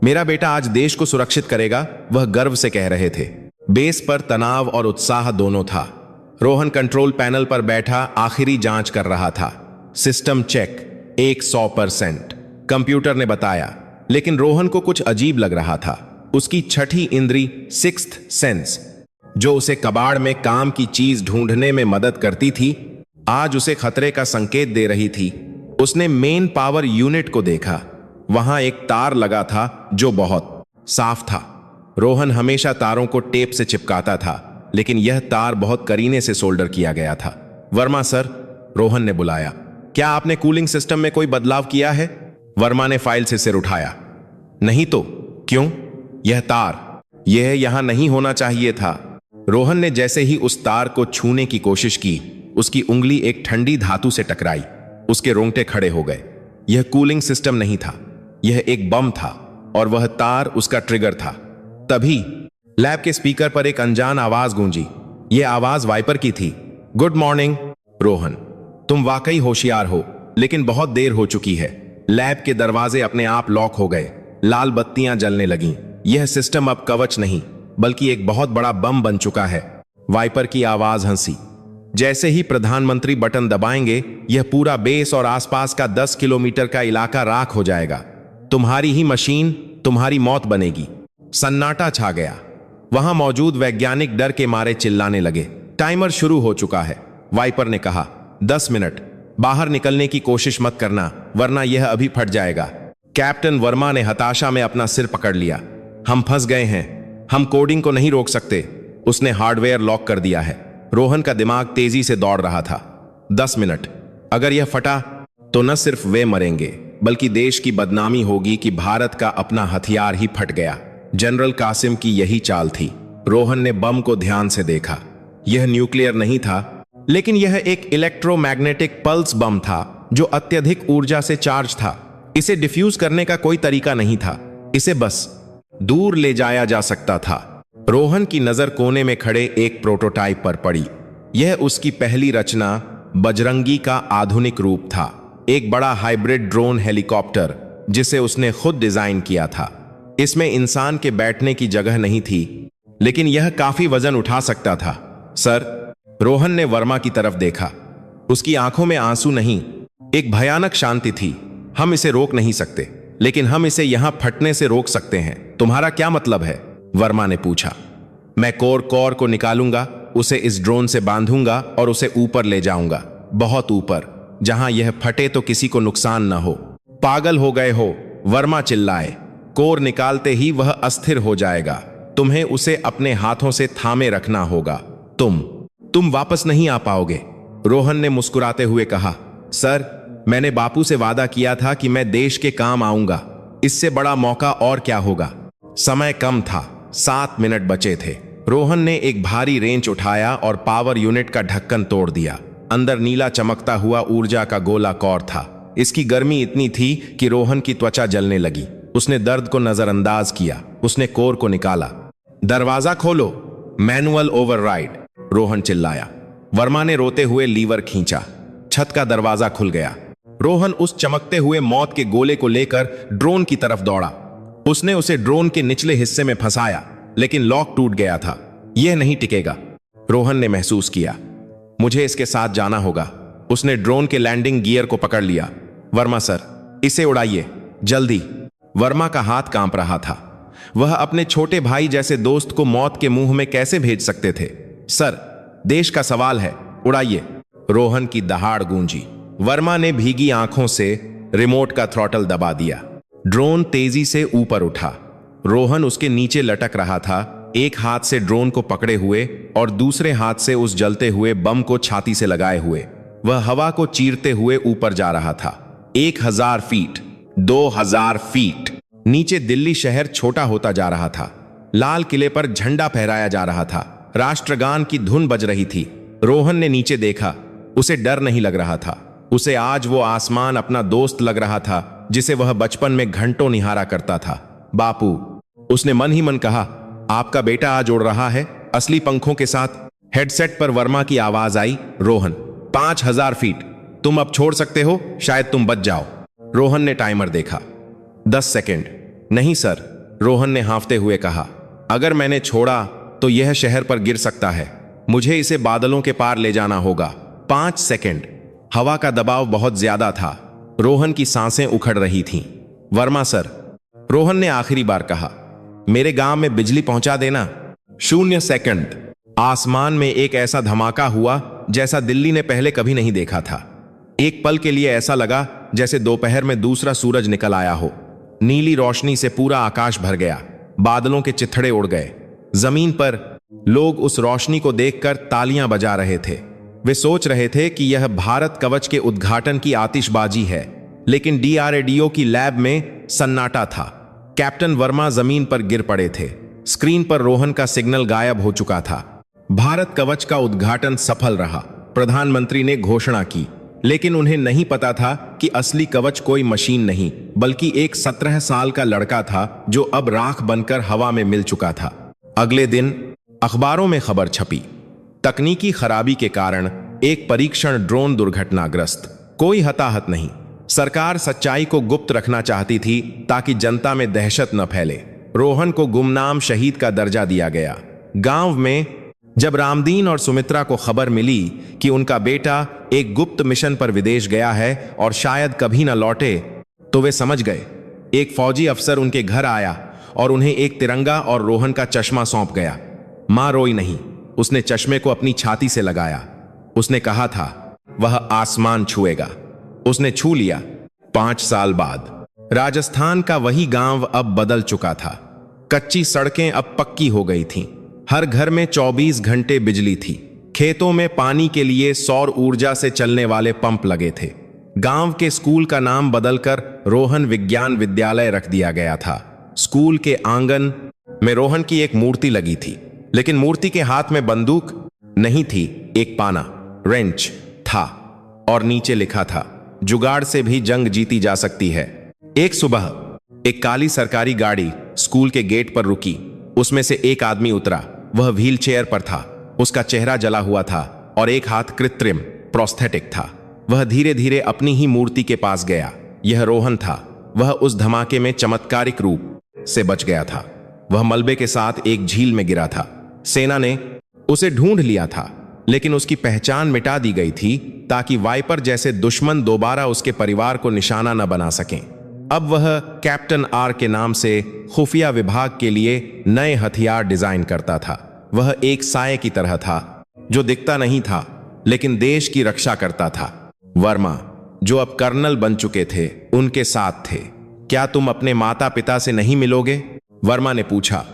मेरा बेटा आज देश को सुरक्षित करेगा, वह गर्व से कह रहे थे। बेस पर तनाव और उत्साह दोनों था। रोहन कंट्रोल पैनल पर बैठा आखिरी जांच कर रहा था। सिस्टम चेक 100%, कंप्यूटर ने बताया। लेकिन रोहन को कुछ अजीब लग रहा था। उसकी छठी इंद्री, सिक्स्थ सेंस, जो उसे कबाड़ में काम की चीज ढूंढने में मदद करती थी, आज उसे खतरे का संकेत दे रही थी। उसने मेन पावर यूनिट को देखा। वहां एक तार लगा था जो बहुत साफ था। रोहन हमेशा तारों को टेप से चिपकाता था, लेकिन यह तार बहुत करीने से सोल्डर किया गया था। वर्मा सर, रोहन ने बुलाया, क्या आपने कूलिंग सिस्टम में कोई बदलाव किया है? वर्मा ने फाइल से सिर उठाया। नहीं तो क्यों? यह यहां नहीं होना चाहिए था। रोहन ने जैसे ही उस तार को छूने की कोशिश की, उसकी उंगली एक ठंडी धातु से टकराई। उसके रोंगटे खड़े हो गए। यह कूलिंग सिस्टम नहीं था, यह एक बम था और वह तार उसका ट्रिगर था। तभी लैब के स्पीकर पर एक अनजान आवाज गूंजी। यह आवाज वाइपर की थी। गुड मॉर्निंग रोहन, तुम वाकई होशियार हो, लेकिन बहुत देर हो चुकी है। लैब के दरवाजे अपने आप लॉक हो गए। लाल बत्तियां जलने लगीं। यह सिस्टम अब कवच नहीं, बल्कि एक बहुत बड़ा बम बन चुका है। वाइपर की आवाज हंसी। जैसे ही प्रधानमंत्री बटन दबाएंगे, यह पूरा बेस और आसपास का 10 किलोमीटर का इलाका राख हो जाएगा। तुम्हारी ही मशीन तुम्हारी मौत बनेगी। सन्नाटा छा गया। वहां मौजूद वैज्ञानिक डर के मारे चिल्लाने लगे। टाइमर शुरू हो चुका है, वाइपर ने कहा। 10 मिनट, बाहर निकलने की कोशिश मत करना, वरना यह अभी फट जाएगा। कैप्टन वर्मा ने हताशा में अपना सिर पकड़ लिया। हम फंस गए हैं, हम कोडिंग को नहीं रोक सकते। उसने हार्डवेयर लॉक कर दिया है। रोहन का दिमाग तेजी से दौड़ रहा था। 10 मिनट, अगर यह फटा तो न सिर्फ वे मरेंगे, बल्कि देश की बदनामी होगी कि भारत का अपना हथियार ही फट गया। जनरल कासिम की यही चाल थी। रोहन ने बम को ध्यान से देखा। यह न्यूक्लियर नहीं था, लेकिन यह एक इलेक्ट्रोमैग्नेटिक पल्स बम था जो अत्यधिक ऊर्जा से चार्ज था। इसे डिफ्यूज करने का कोई तरीका नहीं था। इसे बस दूर ले जाया जा सकता था। रोहन की नजर कोने में खड़े एक प्रोटोटाइप पर पड़ी। यह उसकी पहली रचना बजरंगी का आधुनिक रूप था। एक बड़ा हाइब्रिड ड्रोन हेलीकॉप्टर जिसे उसने खुद डिजाइन किया था। इसमें इंसान के बैठने की जगह नहीं थी, लेकिन यह काफी वजन उठा सकता था। सर, रोहन ने वर्मा की तरफ देखा। उसकी आंखों में आंसू नहीं, एक भयानक शांति थी। हम इसे रोक नहीं सकते, लेकिन हम इसे यहां फटने से रोक सकते हैं। तुम्हारा क्या मतलब है? वर्मा ने पूछा। मैं कोर को निकालूंगा, उसे इस ड्रोन से बांधूंगा और उसे ऊपर ले जाऊंगा, बहुत ऊपर, जहां यह फटे तो किसी को नुकसान न हो। पागल हो गए हो? वर्मा चिल्लाए। कोर निकालते ही वह अस्थिर हो जाएगा। तुम्हें उसे अपने हाथों से थामे रखना होगा। तुम वापस नहीं आ पाओगे, रोहन ने मुस्कुराते हुए कहा। सर, मैंने बापू से वादा किया था कि मैं देश के काम आऊंगा। इससे बड़ा मौका और क्या होगा? समय कम था, 7 मिनट बचे थे। रोहन ने एक भारी रेंच उठाया और पावर यूनिट का ढक्कन तोड़ दिया। अंदर नीला चमकता हुआ ऊर्जा का गोला कौर था। इसकी गर्मी इतनी थी कि रोहन की त्वचा जलने लगी। उसने दर्द को नजरअंदाज किया। उसने कोर को निकाला। दरवाजा खोलो, मैनुअल ओवरराइड, रोहन चिल्लाया। वर्मा ने रोते हुए लीवर खींचा। छत का दरवाजा खुल गया। रोहन उस चमकते हुए मौत के गोले को लेकर ड्रोन की तरफ दौड़ा। उसने उसे ड्रोन के निचले हिस्से में फंसाया, लेकिन लॉक टूट गया था। यह नहीं टिकेगा, रोहन ने महसूस किया। मुझे इसके साथ जाना होगा। उसने ड्रोन के लैंडिंग गियर को पकड़ लिया। वर्मा सर, इसे उड़ाइए, जल्दी। वर्मा का हाथ कांप रहा था। वह अपने छोटे भाई जैसे दोस्त को मौत के मुंह में कैसे भेज सकते थे? सर, देश का सवाल है, उड़ाइए, रोहन की दहाड़ गूंजी। वर्मा ने भीगी आंखों से रिमोट का थ्रॉटल दबा दिया। ड्रोन तेजी से ऊपर उठा। रोहन उसके नीचे लटक रहा था, एक हाथ से ड्रोन को पकड़े हुए और दूसरे हाथ से उस जलते हुए बम को छाती से लगाए हुए। वह हवा को चीरते हुए ऊपर जा रहा था। 1000 फीट, 2000 फीट। नीचे दिल्ली शहर छोटा होता जा रहा था। लाल किले पर झंडा फहराया जा रहा था। राष्ट्रगान की धुन बज रही थी। रोहन ने नीचे देखा। उसे डर नहीं लग रहा था। उसे आज वो आसमान अपना दोस्त लग रहा था, जिसे वह बचपन में घंटों निहारा करता था। बापू, उसने मन ही मन कहा। आपका बेटा आज उड़ रहा है, असली पंखों के साथ। हेडसेट पर वर्मा की आवाज आई। रोहन, 5000 फीट, तुम अब छोड़ सकते हो, शायद तुम बच जाओ। रोहन ने टाइमर देखा। 10 सेकेंड। नहीं सर, रोहन ने हांफते हुए कहा। अगर मैंने छोड़ा तो यह शहर पर गिर सकता है। मुझे इसे बादलों के पार ले जाना होगा। 5 सेकेंड। हवा का दबाव बहुत ज्यादा था। रोहन की सांसें उखड़ रही थीं। वर्मा सर, रोहन ने आखिरी बार कहा, मेरे गांव में बिजली पहुंचा देना। 0 सेकंड। आसमान में एक ऐसा धमाका हुआ जैसा दिल्ली ने पहले कभी नहीं देखा था। एक पल के लिए ऐसा लगा जैसे दोपहर में दूसरा सूरज निकल आया हो। नीली रोशनी से पूरा आकाश भर गया। बादलों के चिथड़े उड़ गए। जमीन पर लोग उस रोशनी को देखकर तालियां बजा रहे थे। वे सोच रहे थे कि यह भारत कवच के उद्घाटन की आतिशबाजी है, लेकिन DRDO की लैब में सन्नाटा था। कैप्टन वर्मा जमीन पर गिर पड़े थे। स्क्रीन पर रोहन का सिग्नल गायब हो चुका था। भारत कवच का उद्घाटन सफल रहा। प्रधानमंत्री ने घोषणा की, लेकिन उन्हें नहीं पता था कि असली कवच कोई मशीन नहीं, बल्कि एक 17 साल का लड़का था जो अब राख बनकर हवा में मिल चुका था। अगले दिन अखबारों में खबर छपी, तकनीकी खराबी के कारण एक परीक्षण ड्रोन दुर्घटनाग्रस्त। कोई हताहत नहीं। सरकार सच्चाई को गुप्त रखना चाहती थी ताकि जनता में दहशत न फैले। रोहन को गुमनाम शहीद का दर्जा दिया गया। गांव में जब रामदीन और सुमित्रा को खबर मिली कि उनका बेटा एक गुप्त मिशन पर विदेश गया है और शायद कभी न लौटे, तो वे समझ गए। एक फौजी अफसर उनके घर आया और उन्हें एक तिरंगा और रोहन का चश्मा सौंप गया। मां रोई नहीं। उसने चश्मे को अपनी छाती से लगाया। उसने कहा था वह आसमान छुएगा। उसने छू लिया। 5 साल बाद राजस्थान का वही गांव अब बदल चुका था। कच्ची सड़कें अब पक्की हो गई थीं। हर घर में 24 घंटे बिजली थी। खेतों में पानी के लिए सौर ऊर्जा से चलने वाले पंप लगे थे। गांव के स्कूल का नाम बदलकर रोहन विज्ञान विद्यालय रख दिया गया था। स्कूल के आंगन में रोहन की एक मूर्ति लगी थी, लेकिन मूर्ति के हाथ में बंदूक नहीं थी, एक पाना, रेंच था और नीचे लिखा था, जुगाड़ से भी जंग जीती जा सकती है। एक सुबह एक काली सरकारी गाड़ी स्कूल के गेट पर रुकी। उसमें से एक आदमी उतरा। वह व्हील चेयर पर था। उसका चेहरा जला हुआ था और एक हाथ कृत्रिम प्रोस्थेटिक था। वह धीरे धीरे अपनी ही मूर्ति के पास गया। यह रोहन था। वह उस धमाके में चमत्कारिक रूप से बच गया था। वह मलबे के साथ एक झील में गिरा था। सेना ने उसे ढूंढ लिया था। लेकिन उसकी पहचान मिटा दी गई थी ताकि वाइपर जैसे दुश्मन दोबारा उसके परिवार को निशाना न बना सकें। अब वह कैप्टन आर के नाम से खुफिया विभाग के लिए नए हथियार डिजाइन करता था। वह एक साये की तरह था जो दिखता नहीं था लेकिन देश की रक्षा करता था। वर्मा, जो अब कर्नल बन चुके थे, उनके साथ थे। क्या तुम अपने माता पिता से नहीं मिलोगे? वर्मा ने पूछा।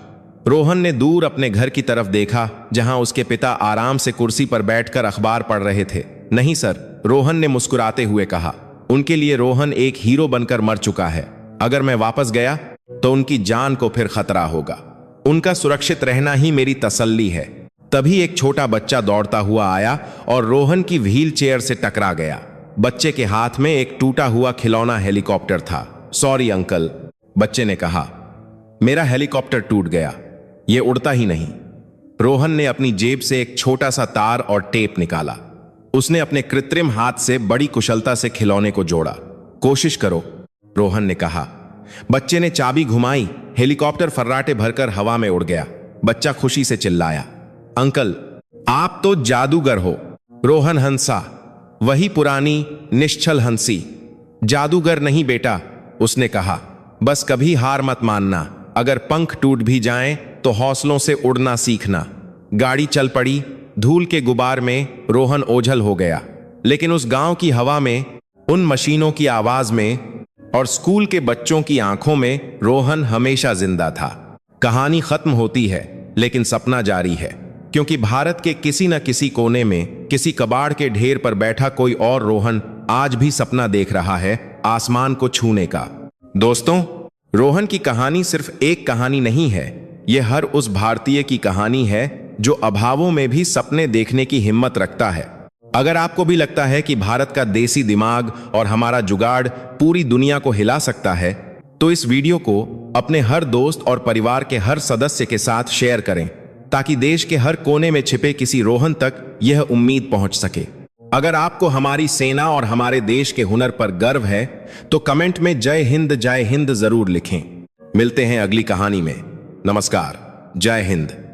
रोहन ने दूर अपने घर की तरफ देखा जहां उसके पिता आराम से कुर्सी पर बैठकर अखबार पढ़ रहे थे। नहीं सर, रोहन ने मुस्कुराते हुए कहा। उनके लिए रोहन एक हीरो बनकर मर चुका है। अगर मैं वापस गया तो उनकी जान को फिर खतरा होगा। उनका सुरक्षित रहना ही मेरी तसल्ली है। तभी एक छोटा बच्चा दौड़ता हुआ आया और रोहन की व्हील चेयर से टकरा गया। बच्चे के हाथ में एक टूटा हुआ खिलौना हेलीकॉप्टर था। सॉरी अंकल, बच्चे ने कहा, मेरा हेलीकॉप्टर टूट गया, ये उड़ता ही नहीं। रोहन ने अपनी जेब से एक छोटा सा तार और टेप निकाला। उसने अपने कृत्रिम हाथ से बड़ी कुशलता से खिलौने को जोड़ा। कोशिश करो, रोहन ने कहा। बच्चे ने चाबी घुमाई, हेलीकॉप्टर फर्राटे भरकर हवा में उड़ गया। बच्चा खुशी से चिल्लाया, अंकल, आप तो जादूगर हो। रोहन हंसा, वही पुरानी निश्चल हंसी। जादूगर नहीं बेटा, उसने कहा, बस कभी हार मत मानना। अगर पंख टूट भी जाएं तो हौसलों से उड़ना सीखना। गाड़ी चल पड़ी। धूल के गुबार में रोहन ओझल हो गया, लेकिन उस गांव की हवा में, उन मशीनों की आवाज में और स्कूल के बच्चों की आंखों में रोहन हमेशा जिंदा था। कहानी खत्म होती है लेकिन सपना जारी है, क्योंकि भारत के किसी न किसी कोने में किसी कबाड़ के ढेर पर बैठा कोई और रोहन आज भी सपना देख रहा है आसमान को छूने का। दोस्तों, रोहन की कहानी सिर्फ एक कहानी नहीं है, यह हर उस भारतीय की कहानी है जो अभावों में भी सपने देखने की हिम्मत रखता है। अगर आपको भी लगता है कि भारत का देसी दिमाग और हमारा जुगाड़ पूरी दुनिया को हिला सकता है, तो इस वीडियो को अपने हर दोस्त और परिवार के हर सदस्य के साथ शेयर करें, ताकि देश के हर कोने में छिपे किसी रोहन तक यह उम्मीद पहुंच सके। अगर आपको हमारी सेना और हमारे देश के हुनर पर गर्व है तो कमेंट में जय हिंद जरूर लिखें। मिलते हैं अगली कहानी में। नमस्कार, जय हिंद।